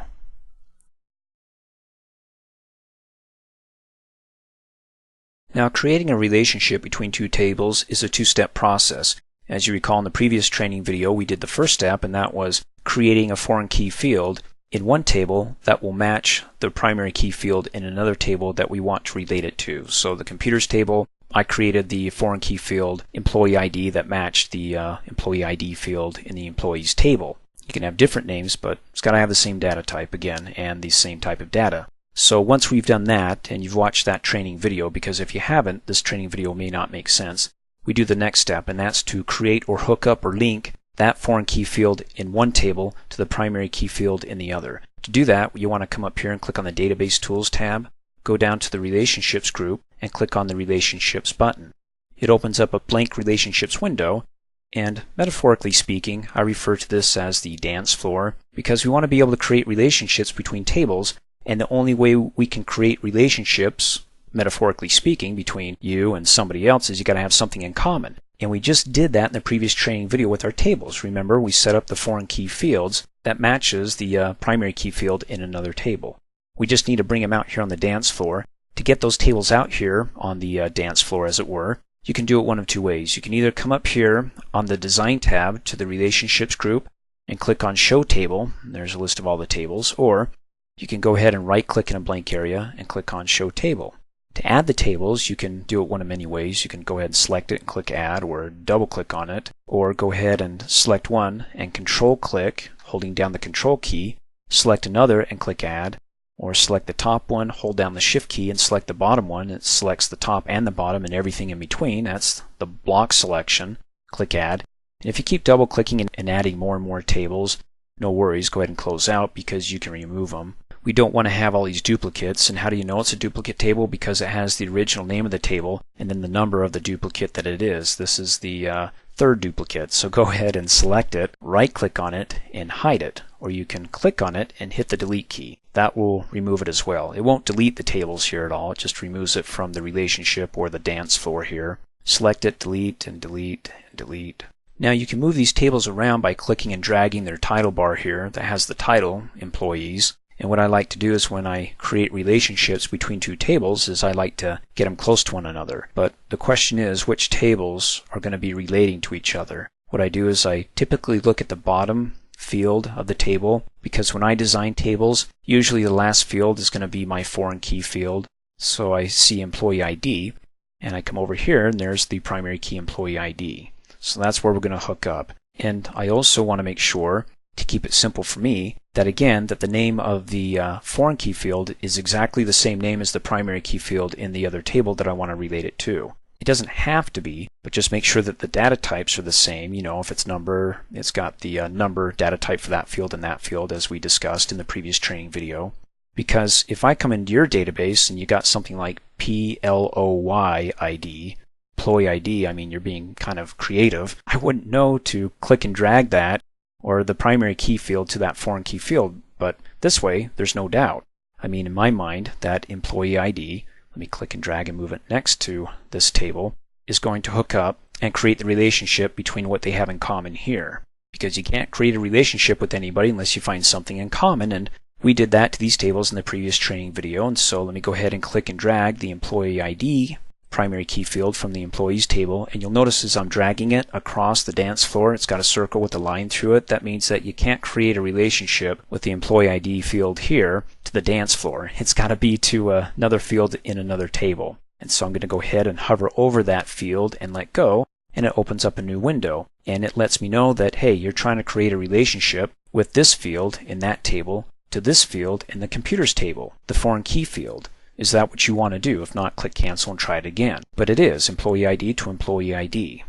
Now, creating a relationship between two tables is a two-step process. As you recall in the previous training video, we did the first step, and that was creating a foreign key field in one table that will match the primary key field in another table that we want to relate it to. So the computers table, I created the foreign key field employee ID that matched the employee ID field in the employees table. You can have different names, but it's got to have the same data type again and the same type of data. So once we've done that, and you've watched that training video, because if you haven't, this training video may not make sense, we do the next step, and that's to create or hook up or link that foreign key field in one table to the primary key field in the other. To do that, you want to come up here and click on the Database Tools tab, go down to the Relationships group, and click on the Relationships button. It opens up a blank Relationships window, and metaphorically speaking, I refer to this as the dance floor, because we want to be able to create relationships between tables, and the only way we can create relationships, metaphorically speaking, between you and somebody else is you got to have something in common. And we just did that in the previous training video with our tables. Remember, we set up the foreign key fields that matches the primary key field in another table. We just need to bring them out here on the dance floor. To get those tables out here on the dance floor, as it were, you can do it one of two ways. You can either come up here on the Design tab to the Relationships group and click on Show Table. There's a list of all the tables. Or you can go ahead and right-click in a blank area and click on Show Table. To add the tables, you can do it one of many ways. You can go ahead and select it and click Add, or double-click on it, or go ahead and select one and Control-click, holding down the Control key, select another and click Add, or select the top one, hold down the Shift key and select the bottom one. It selects the top and the bottom and everything in between. That's the block selection. Click Add. And if you keep double-clicking and adding more and more tables, no worries, go ahead and close out because you can remove them. We don't want to have all these duplicates, and how do you know it's a duplicate table? Because it has the original name of the table and then the number of the duplicate that it is. This is the third duplicate, so go ahead and select it, right-click on it, and hide it. Or you can click on it and hit the Delete key. That will remove it as well. It won't delete the tables here at all, it just removes it from the relationship or the dance floor here. Select it, delete, and delete, and delete. Now you can move these tables around by clicking and dragging their title bar here that has the title, Employees. And what I like to do is when I create relationships between two tables is I like to get them close to one another. But the question is, which tables are going to be relating to each other? What I do is I typically look at the bottom field of the table, because when I design tables, usually the last field is going to be my foreign key field. So I see employee ID, and I come over here and there's the primary key employee ID. So that's where we're going to hook up. And I also want to make sure, to keep it simple for me, that again, that the name of the foreign key field is exactly the same name as the primary key field in the other table that I want to relate it to. It doesn't have to be, but just make sure that the data types are the same. You know, if it's number, it's got the number data type for that field and that field, as we discussed in the previous training video. Because if I come into your database and you got something like PLOY ID, employee ID, I mean, you're being kind of creative, I wouldn't know to click and drag that or the primary key field to that foreign key field. But this way, there's no doubt. I mean, in my mind, that employee ID, let me click and drag and move it next to this table, is going to hook up and create the relationship between what they have in common here. because you can't create a relationship with anybody unless you find something in common, and we did that to these tables in the previous training video. And so let me go ahead and click and drag the employee ID primary key field from the employees table, and you'll notice as I'm dragging it across the dance floor, it's got a circle with a line through it. That means that you can't create a relationship with the employee ID field here to the dance floor. It's got to be to another field in another table. And so I'm going to go ahead and hover over that field and let go, and it opens up a new window, and it lets me know that, hey, you're trying to create a relationship with this field in that table to this field in the computers table, the foreign key field. Is that what you want to do? If not, click cancel and try it again. But it is employee ID to employee ID.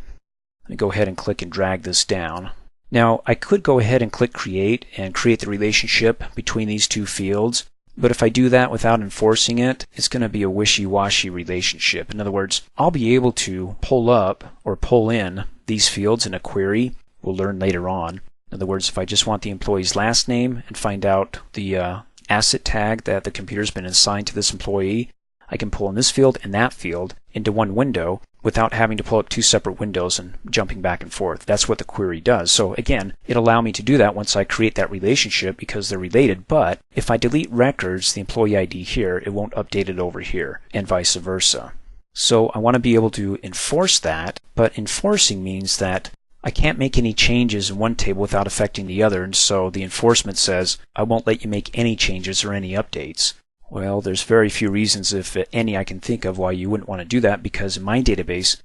Let me go ahead and click and drag this down. Now I could go ahead and click create and create the relationship between these two fields, but if I do that without enforcing it, it's going to be a wishy-washy relationship. In other words, I'll be able to pull up or pull in these fields in a query. We'll learn later on. In other words, if I just want the employee's last name and find out the asset tag that the computer's been assigned to this employee, I can pull in this field and that field into one window without having to pull up two separate windows and jumping back and forth. That's what the query does. So again, it'll allow me to do that once I create that relationship because they're related, but if I delete records, the employee ID here, it won't update it over here, and vice versa. So I want to be able to enforce that, but enforcing means that I can't make any changes in one table without affecting the other, and so the enforcement says, I won't let you make any changes or any updates. Well, there's very few reasons, if any, I can think of why you wouldn't want to do that, because in my database,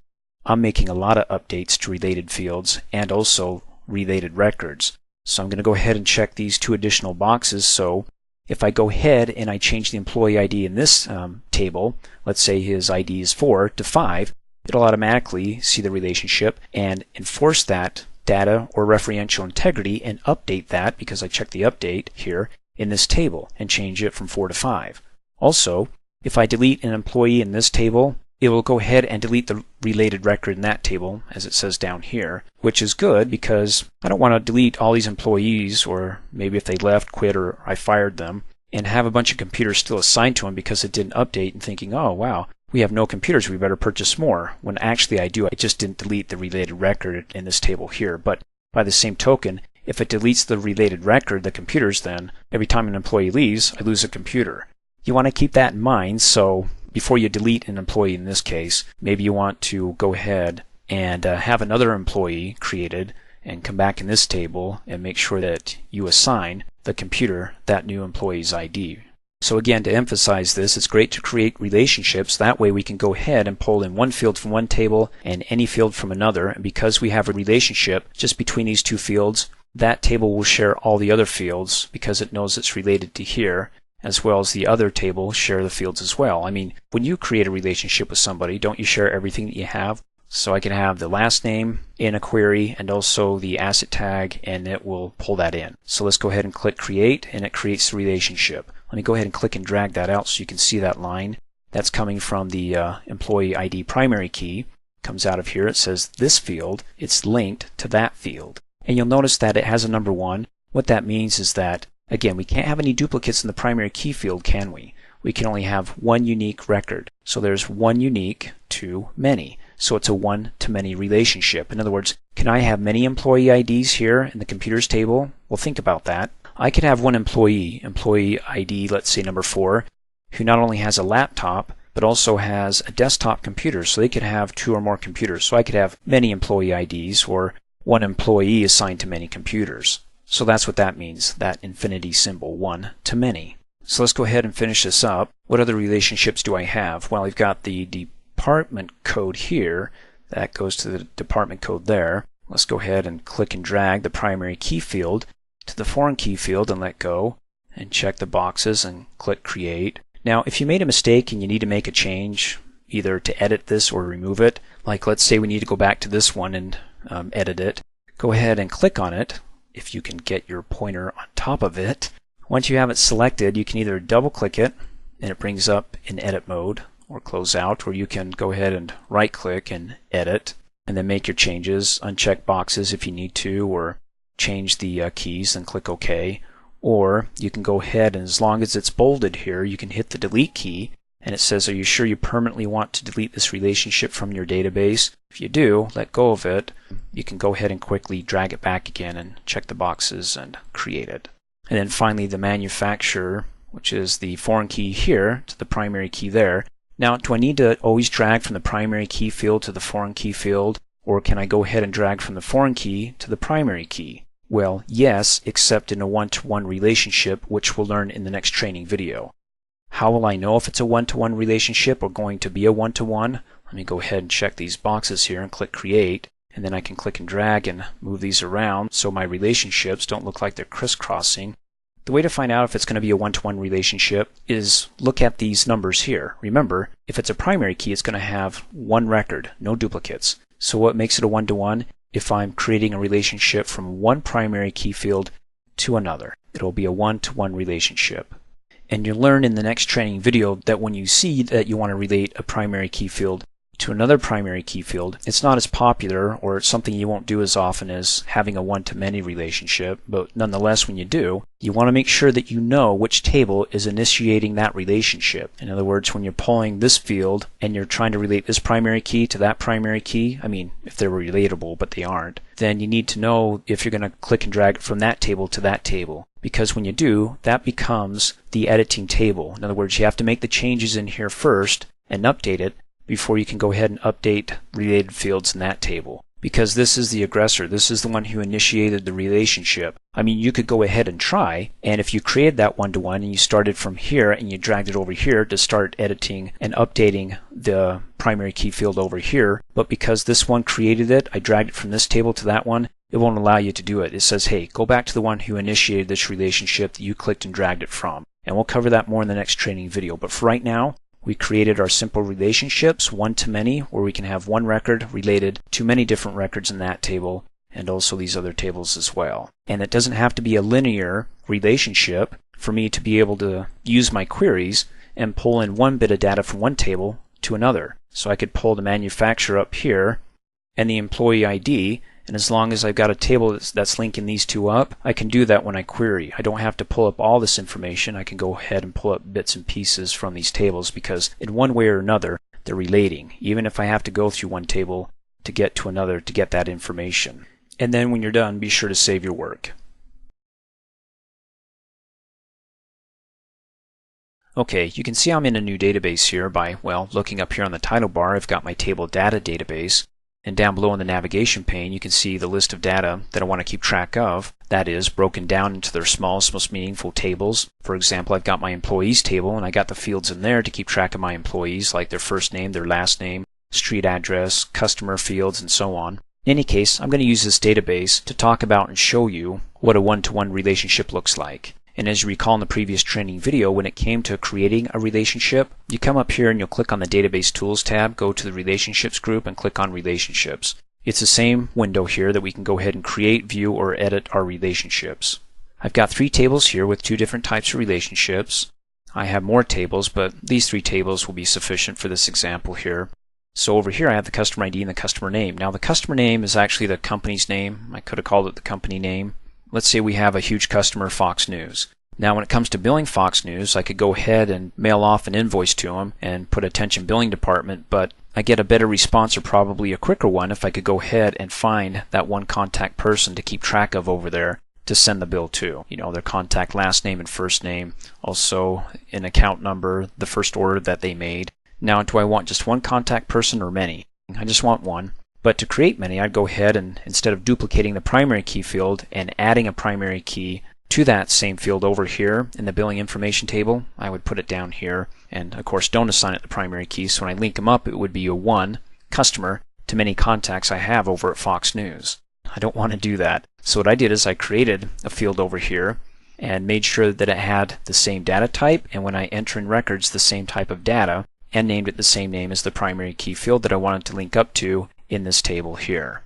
I'm making a lot of updates to related fields and also related records. So I'm going to go ahead and check these two additional boxes. So if I go ahead and I change the employee ID in this table, let's say his ID is 4 to 5, it'll automatically see the relationship and enforce that data or referential integrity and update that, because I checked the update here in this table, and change it from 4 to 5. Also, if I delete an employee in this table, it will go ahead and delete the related record in that table, as it says down here, which is good because I don't want to delete all these employees, or maybe if they left, quit, or I fired them, and have a bunch of computers still assigned to them because it didn't update, and thinking, oh wow, we have no computers, we better purchase more, when actually I do. I just didn't delete the related record in this table here. But by the same token, if it deletes the related record, the computers, then every time an employee leaves, I lose a computer. You want to keep that in mind, so before you delete an employee in this case, maybe you want to go ahead and have another employee created and come back in this table and make sure that you assign the computer that new employee's ID. So again, to emphasize this, it's great to create relationships. That way we can go ahead and pull in one field from one table and any field from another. And because we have a relationship just between these two fields, that table will share all the other fields because it knows it's related to here, as well as the other table share the fields as well. I mean, when you create a relationship with somebody, don't you share everything that you have? So I can have the last name in a query and also the asset tag, and it will pull that in. So let's go ahead and click create, and it creates the relationship. Let me go ahead and click and drag that out so you can see that line. That's coming from the employee ID primary key. Comes out of here. It says this field, it's linked to that field. And you'll notice that it has a number 1. What that means is that, again, we can't have any duplicates in the primary key field, can we? We can only have one unique record. So there's one unique to many. So it's a one-to-many relationship. In other words, can I have many employee IDs here in the computers table? Well, think about that. I could have one employee ID, let's say number 4, who not only has a laptop, but also has a desktop computer. So they could have 2 or more computers. So I could have many employee IDs, or one employee assigned to many computers. So that's what that means, that infinity symbol, one to many. So let's go ahead and finish this up. What other relationships do I have? Well, I've got the department code here. That goes to the department code there. Let's go ahead and click and drag the primary key field to the foreign key field and let go, and check the boxes and click create. Now, if you made a mistake and you need to make a change, either to edit this or remove it, like let's say we need to go back to this one and edit it, go ahead and click on it if you can get your pointer on top of it. Once you have it selected, you can either double click it and it brings up in edit mode, or close out, or you can go ahead and right click and edit and then make your changes, uncheck boxes if you need to, or change the keys and click OK. Or you can go ahead and, as long as it's bolded here, you can hit the delete key and it says, are you sure you permanently want to delete this relationship from your database? If you do, let go of it. You can go ahead and quickly drag it back again and check the boxes and create it. And then finally the manufacturer, which is the foreign key here to the primary key there. Now, do I need to always drag from the primary key field to the foreign key field, or can I go ahead and drag from the foreign key to the primary key? Well, yes, except in a one-to-one relationship, which we'll learn in the next training video. How will I know if it's a one-to-one relationship or going to be a one-to-one? Let me go ahead and check these boxes here and click Create, and then I can click and drag and move these around so my relationships don't look like they're crisscrossing. The way to find out if it's going to be a one-to-one relationship is look at these numbers here. Remember, if it's a primary key, it's going to have one record, no duplicates. So what makes it a one-to-one? If I'm creating a relationship from one primary key field to another, it'll be a one-to-one relationship. And you'll learn in the next training video that when you see that you want to relate a primary key field to another primary key field, it's not as popular, or it's something you won't do as often as having a one-to-many relationship, but nonetheless when you do, you want to make sure that you know which table is initiating that relationship. In other words, when you're pulling this field and you're trying to relate this primary key to that primary key, I mean, if they're relatable, but they aren't, then you need to know if you're going to click and drag it from that table to that table. Because when you do, that becomes the editing table. In other words, you have to make the changes in here first and update it before you can go ahead and update related fields in that table. Because this is the aggressor, this is the one who initiated the relationship. I mean, you could go ahead and try, and if you created that one-to-one and you started from here and you dragged it over here to start editing and updating the primary key field over here, but because this one created it, I dragged it from this table to that one, it won't allow you to do it. It says, hey, go back to the one who initiated this relationship that you clicked and dragged it from. And we'll cover that more in the next training video. But for right now, we created our simple relationships, one-to-many, where we can have one record related to many different records in that table, and also these other tables as well. And it doesn't have to be a linear relationship for me to be able to use my queries and pull in one bit of data from one table to another. So I could pull the manufacturer up here and the employee ID, and as long as I've got a table that's linking these two up, I can do that when I query. I don't have to pull up all this information. I can go ahead and pull up bits and pieces from these tables because in one way or another, they're relating, even if I have to go through one table to get to another to get that information. And then when you're done, be sure to save your work. Okay, you can see I'm in a new database here by, well, looking up here on the title bar. I've got my table data database. And down below in the navigation pane, you can see the list of data that I want to keep track of. That is broken down into their smallest, most meaningful tables. For example, I've got my employees table, and I got the fields in there to keep track of my employees, like their first name, their last name, street address, customer fields, and so on. In any case, I'm going to use this database to talk about and show you what a one-to-one relationship looks like. And as you recall in the previous training video, when it came to creating a relationship, you come up here and you'll click on the Database Tools tab, go to the Relationships group, and click on Relationships. It's the same window here that we can go ahead and create, view, or edit our relationships. I've got 3 tables here with 2 different types of relationships. I have more tables, but these 3 tables will be sufficient for this example here. So over here I have the customer ID and the customer name. Now the customer name is actually the company's name. I could have called it the company name. Let's say we have a huge customer, Fox News. Now when it comes to billing Fox News, I could go ahead and mail off an invoice to them and put attention billing department, but I get a better response, or probably a quicker one, if I could go ahead and find that one contact person to keep track of over there to send the bill to. You know, their contact last name and first name, also an account number, the first order that they made. Now, do I want just one contact person or many? I just want one. But to create many, I'd go ahead and instead of duplicating the primary key field and adding a primary key to that same field over here in the billing information table, I would put it down here. And of course, don't assign it the primary key. So when I link them up, it would be a one customer to many contacts I have over at Fox News. I don't want to do that. So what I did is I created a field over here and made sure that it had the same data type, and when I enter in records, the same type of data, and named it the same name as the primary key field that I wanted to link up to in this table here.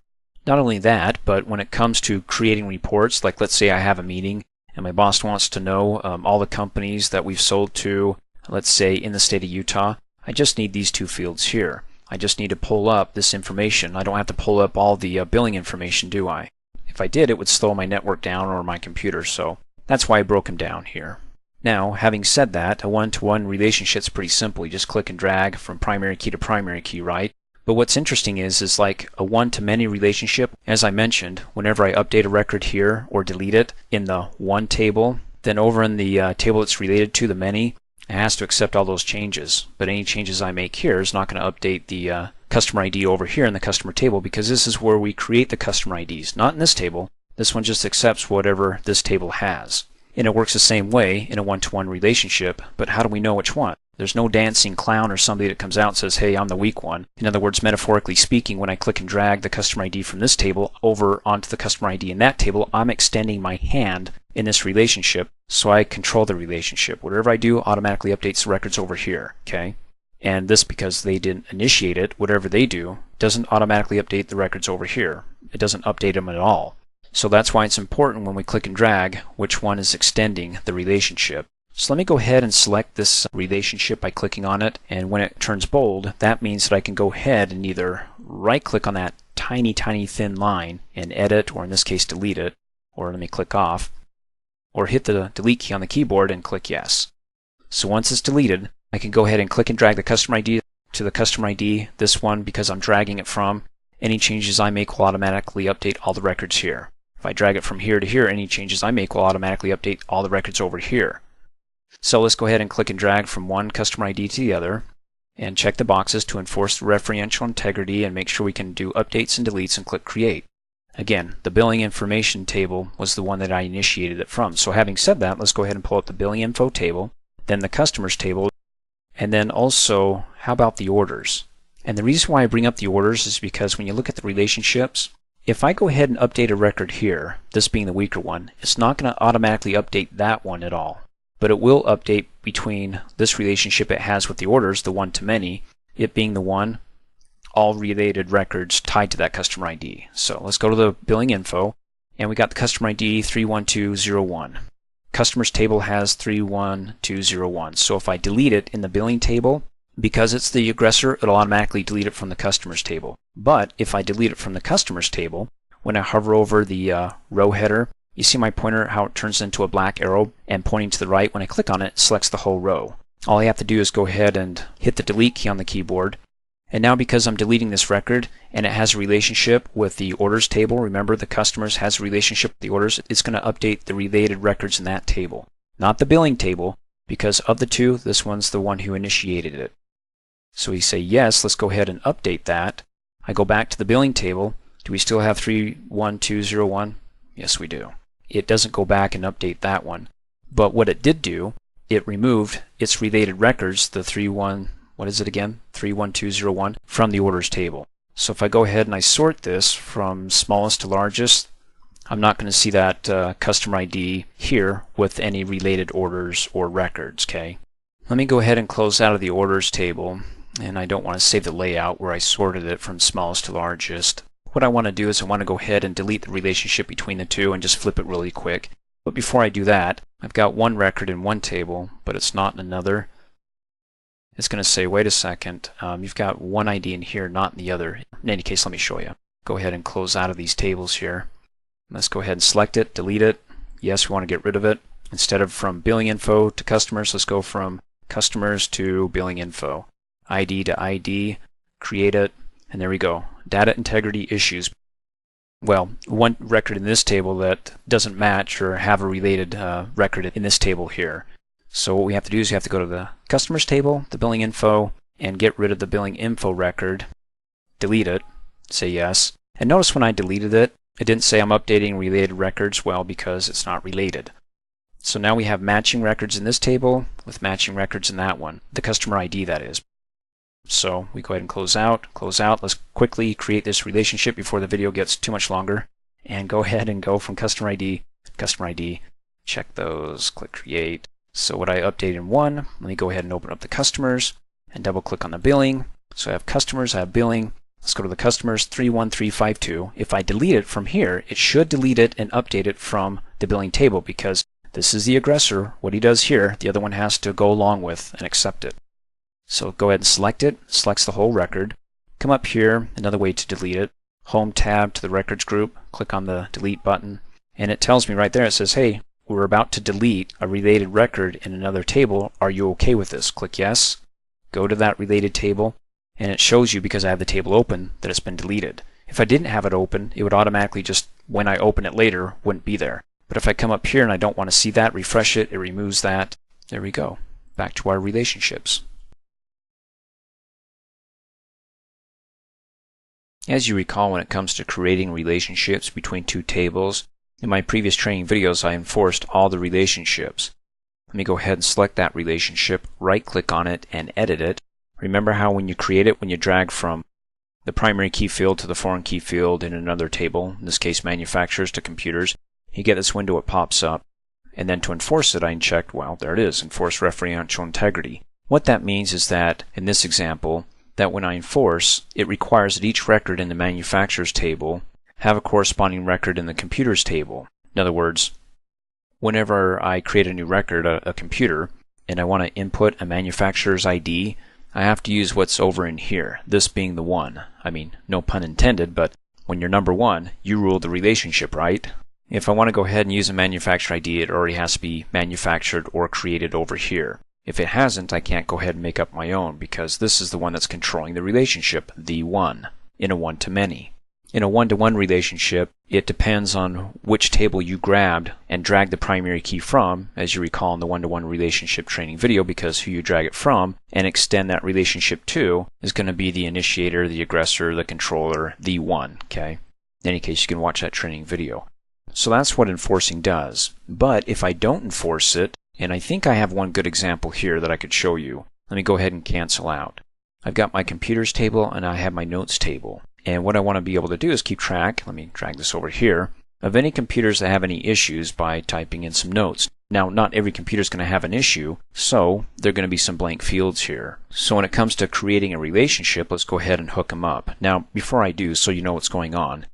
Not only that, but when it comes to creating reports, like let's say I have a meeting and my boss wants to know all the companies that we've sold to, let's say in the state of Utah, I just need these 2 fields here. I just need to pull up this information. I don't have to pull up all the billing information, do I? If I did, it would slow my network down or my computer, so that's why I broke them down here. Now, having said that, a one-to-one relationship is pretty simple. You just click and drag from primary key to primary key, right? But what's interesting is like a one-to-many relationship. As I mentioned, whenever I update a record here or delete it in the one table, then over in the table it's related to, the many, it has to accept all those changes. But any changes I make here is not going to update the customer ID over here in the customer table, because this is where we create the customer IDs, not in this table. This one just accepts whatever this table has. And it works the same way in a one-to-one relationship, but how do we know which one? There's no dancing clown or somebody that comes out and says, hey, I'm the weak one. In other words, metaphorically speaking, when I click and drag the customer ID from this table over onto the customer ID in that table, I'm extending my hand in this relationship, so I control the relationship. Whatever I do automatically updates the records over here, okay? And this, because they didn't initiate it, whatever they do doesn't automatically update the records over here. It doesn't update them at all. So that's why it's important when we click and drag which one is extending the relationship. So let me go ahead and select this relationship by clicking on it, and when it turns bold, that means that I can go ahead and either right click on that tiny thin line and edit, or in this case delete it, or let me click off, or hit the delete key on the keyboard and click yes. So once it's deleted, I can go ahead and click and drag the customer ID to the customer ID, this one, because I'm dragging it from. Any changes I make will automatically update all the records here. If I drag it from here to here, any changes I make will automatically update all the records over here. So let's go ahead and click and drag from one customer ID to the other and check the boxes to enforce the referential integrity and make sure we can do updates and deletes, and click create. Again, the billing information table was the one that I initiated it from. So having said that, let's go ahead and pull up the billing info table, then the customers table, and then also, how about the orders? And the reason why I bring up the orders is because when you look at the relationships, if I go ahead and update a record here, this being the weaker one, it's not going to automatically update that one at all. But it will update between this relationship it has with the orders, the one-to-many, it being the one, all related records tied to that customer ID. So let's go to the billing info, and we got the customer ID 31201. Customers table has 31201. So if I delete it in the billing table, because it's the aggressor, it'll automatically delete it from the customers table. But if I delete it from the customers table, when I hover over the row header, you see my pointer, how it turns into a black arrow and pointing to the right. When I click on it, it selects the whole row. All I have to do is go ahead and hit the delete key on the keyboard. And now, because I'm deleting this record and it has a relationship with the orders table, remember the customers has a relationship with the orders, it's going to update the related records in that table. Not the billing table, because of the two, this one's the one who initiated it. So we say yes, let's go ahead and update that. I go back to the billing table. Do we still have 31201? Yes, we do. It doesn't go back and update that one. But what it did do, it removed its related records, the 31201, from the orders table. So if I go ahead and I sort this from smallest to largest, I'm not going to see that customer ID here with any related orders or records, okay? Let me go ahead and close out of the orders table, and I don't want to save the layout where I sorted it from smallest to largest. What I want to do is I want to go ahead and delete the relationship between the two and just flip it really quick. But before I do that, I've got one record in one table, but it's not in another. It's going to say, wait a second, you've got one ID in here, not in the other. In any case, let me show you. Go ahead and close out of these tables here. Let's go ahead and select it, delete it. Yes, we want to get rid of it. Instead of from billing info to customers, let's go from customers to billing info. ID to ID, create it, and there we go. Data integrity issues. Well, one record in this table that doesn't match or have a related record in this table here. So what we have to do is we have to go to the customers table, the billing info, and get rid of the billing info record. Delete it, say yes. And notice when I deleted it, it didn't say I'm updating related records, well, because it's not related. So now we have matching records in this table with matching records in that one, the customer ID that is. So we go ahead and close out. Let's quickly create this relationship before the video gets too much longer. And go ahead and go from customer ID, check those, click create. So what I updated in one, let me go ahead and open up the customers and double click on the billing. So I have customers, I have billing. Let's go to the customers 31352. If I delete it from here, it should delete it and update it from the billing table, because this is the aggressor. What he does here, the other one has to go along with and accept it. So go ahead and select it, selects the whole record. Come up here, another way to delete it. Home tab to the records group, click on the delete button, and it tells me right there, it says, hey, we're about to delete a related record in another table. Are you okay with this? Click yes. Go to that related table, and it shows you, because I have the table open, that it's been deleted. If I didn't have it open, it would automatically just, when I open it later, wouldn't be there. But if I come up here and I don't want to see that, refresh it, it removes that. There we go. Back to our relationships. As you recall, when it comes to creating relationships between two tables, in my previous training videos I enforced all the relationships. Let me go ahead and select that relationship, right-click on it, and edit it. Remember how when you create it, when you drag from the primary key field to the foreign key field in another table, in this case manufacturers to computers, you get this window, it pops up. And then to enforce it, I checked, well, there it is, enforce referential integrity. What that means is that, in this example, that when I enforce, it requires that each record in the manufacturer's table have a corresponding record in the computer's table. In other words, whenever I create a new record, a computer, and I want to input a manufacturer's ID, I have to use what's over in here, this being the 1. I mean, no pun intended, but when you're number 1, you rule the relationship, right? If I want to go ahead and use a manufacturer ID, it already has to be manufactured or created over here. If it hasn't, I can't go ahead and make up my own, because this is the one that's controlling the relationship, the 1, in a one-to-many. In a one-to-one relationship, it depends on which table you grabbed and dragged the primary key from, as you recall in the one-to-one relationship training video, because who you drag it from and extend that relationship to is going to be the initiator, the aggressor, the controller, the 1. Okay? In any case, you can watch that training video. So that's what enforcing does. But if I don't enforce it, and I think I have one good example here that I could show you. Let me go ahead and cancel out. I've got my computers table and I have my notes table. And what I want to be able to do is keep track, let me drag this over here, of any computers that have any issues by typing in some notes. Now, not every computer is going to have an issue, so there are going to be some blank fields here. So when it comes to creating a relationship, let's go ahead and hook them up. Now, before I do, so you know what's going on,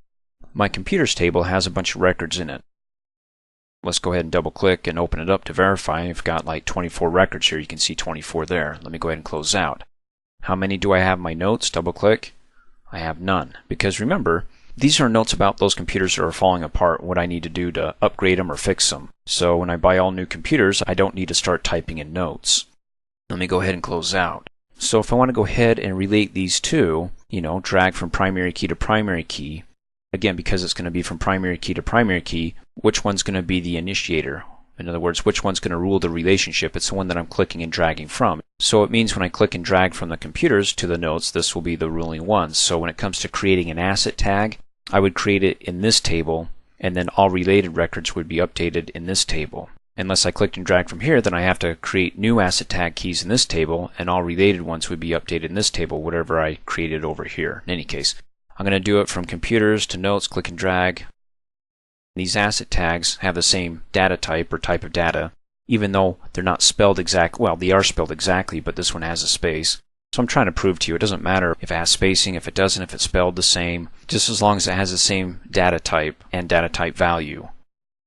my computers table has a bunch of records in it. Let's go ahead and double click and open it up to verify. I've got like 24 records here. You can see 24 there. Let me go ahead and close out. How many do I have in my notes? Double click. I have none. Because remember, these are notes about those computers that are falling apart, what I need to do to upgrade them or fix them. So when I buy all new computers, I don't need to start typing in notes. Let me go ahead and close out. So if I want to go ahead and relate these two, drag from primary key to primary key, again, because it's going to be from primary key to primary key, which one's going to be the initiator? In other words, which one's going to rule the relationship? It's the one that I'm clicking and dragging from. So it means when I click and drag from the computers to the notes, this will be the ruling ones. So when it comes to creating an asset tag, I would create it in this table, and then all related records would be updated in this table. Unless I clicked and dragged from here, then I have to create new asset tag keys in this table, and all related ones would be updated in this table, whatever I created over here. In any case, I'm going to do it from computers to notes, click and drag. These asset tags have the same data type or type of data, even though they're not spelled exactly. Well, they are spelled exactly, but this one has a space. So I'm trying to prove to you it doesn't matter if it has spacing, if it doesn't, if it's spelled the same, just as long as it has the same data type and data type value.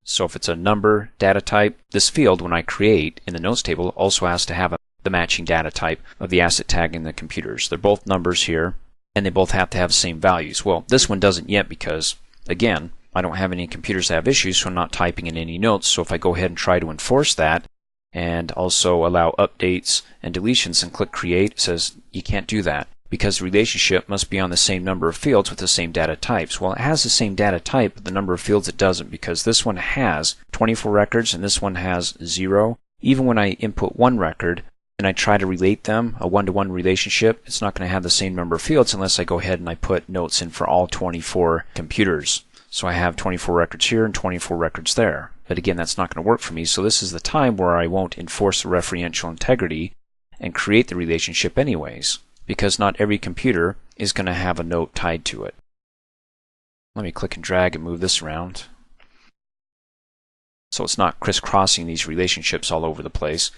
So if it's a number data type, this field, when I create in the notes table, also has to have the matching data type of the asset tag in the computers. They're both numbers here, and they both have to have the same values. Well, this one doesn't yet because, again, I don't have any computers that have issues, so I'm not typing in any notes. So if I go ahead and try to enforce that and also allow updates and deletions and click create, it says you can't do that because the relationship must be on the same number of fields with the same data types. Well, it has the same data type, but the number of fields it doesn't, because this one has 24 records and this one has 0. Even when I input one record and I try to relate them, a one-to-one relationship, it's not going to have the same number of fields unless I go ahead and I put notes in for all 24 computers. So I have 24 records here and 24 records there. But again, that's not going to work for me, so this is the time where I won't enforce the referential integrity and create the relationship anyways, because not every computer is going to have a note tied to it. Let me click and drag and move this around, so it's not crisscrossing these relationships all over the place.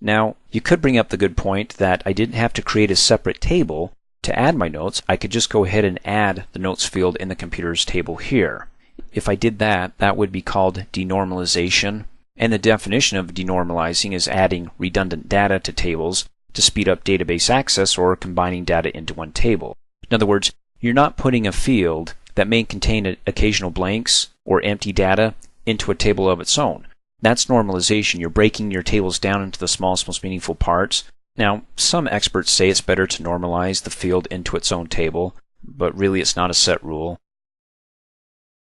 Now, you could bring up the good point that I didn't have to create a separate table to add my notes. I could just go ahead and add the notes field in the computer's table here. If I did that, that would be called denormalization. And the definition of denormalizing is adding redundant data to tables to speed up database access or combining data into one table. In other words, you're not putting a field that may contain occasional blanks or empty data into a table of its own. That's normalization. You're breaking your tables down into the smallest, most meaningful parts. Now, some experts say it's better to normalize the field into its own table, but really it's not a set rule.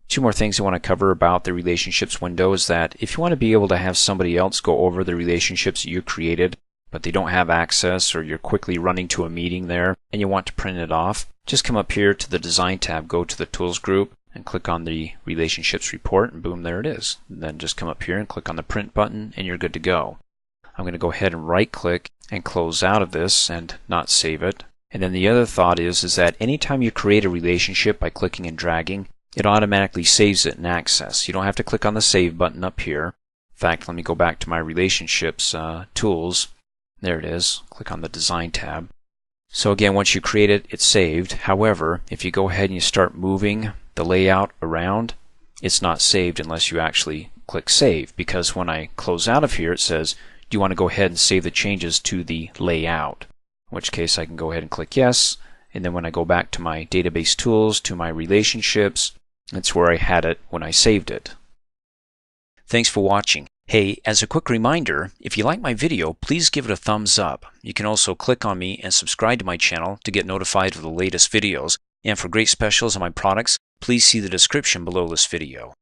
Two more things I want to cover about the relationships window is that if you want to be able to have somebody else go over the relationships that you created, but they don't have access, or you're quickly running to a meeting there and you want to print it off, just come up here to the Design tab, go to the Tools group, and click on the Relationships report, and boom, there it is. And then just come up here and click on the Print button, and you're good to go. I'm going to go ahead and right-click and close out of this and not save it. And then the other thought is that anytime you create a relationship by clicking and dragging, it automatically saves it in Access. You don't have to click on the Save button up here. In fact, let me go back to my Relationships tools. There it is. Click on the Design tab. So again, once you create it, it's saved. However, if you go ahead and you start moving the layout around, it's not saved unless you actually click Save, because when I close out of here, it says, do you want to go ahead and save the changes to the layout? In which case I can go ahead and click Yes, and then when I go back to my database tools, to my relationships, that's where I had it when I saved it. Thanks for watching. Hey, as a quick reminder, if you like my video, please give it a thumbs up. You can also click on me and subscribe to my channel to get notified of the latest videos. And for great specials on my products, please see the description below this video.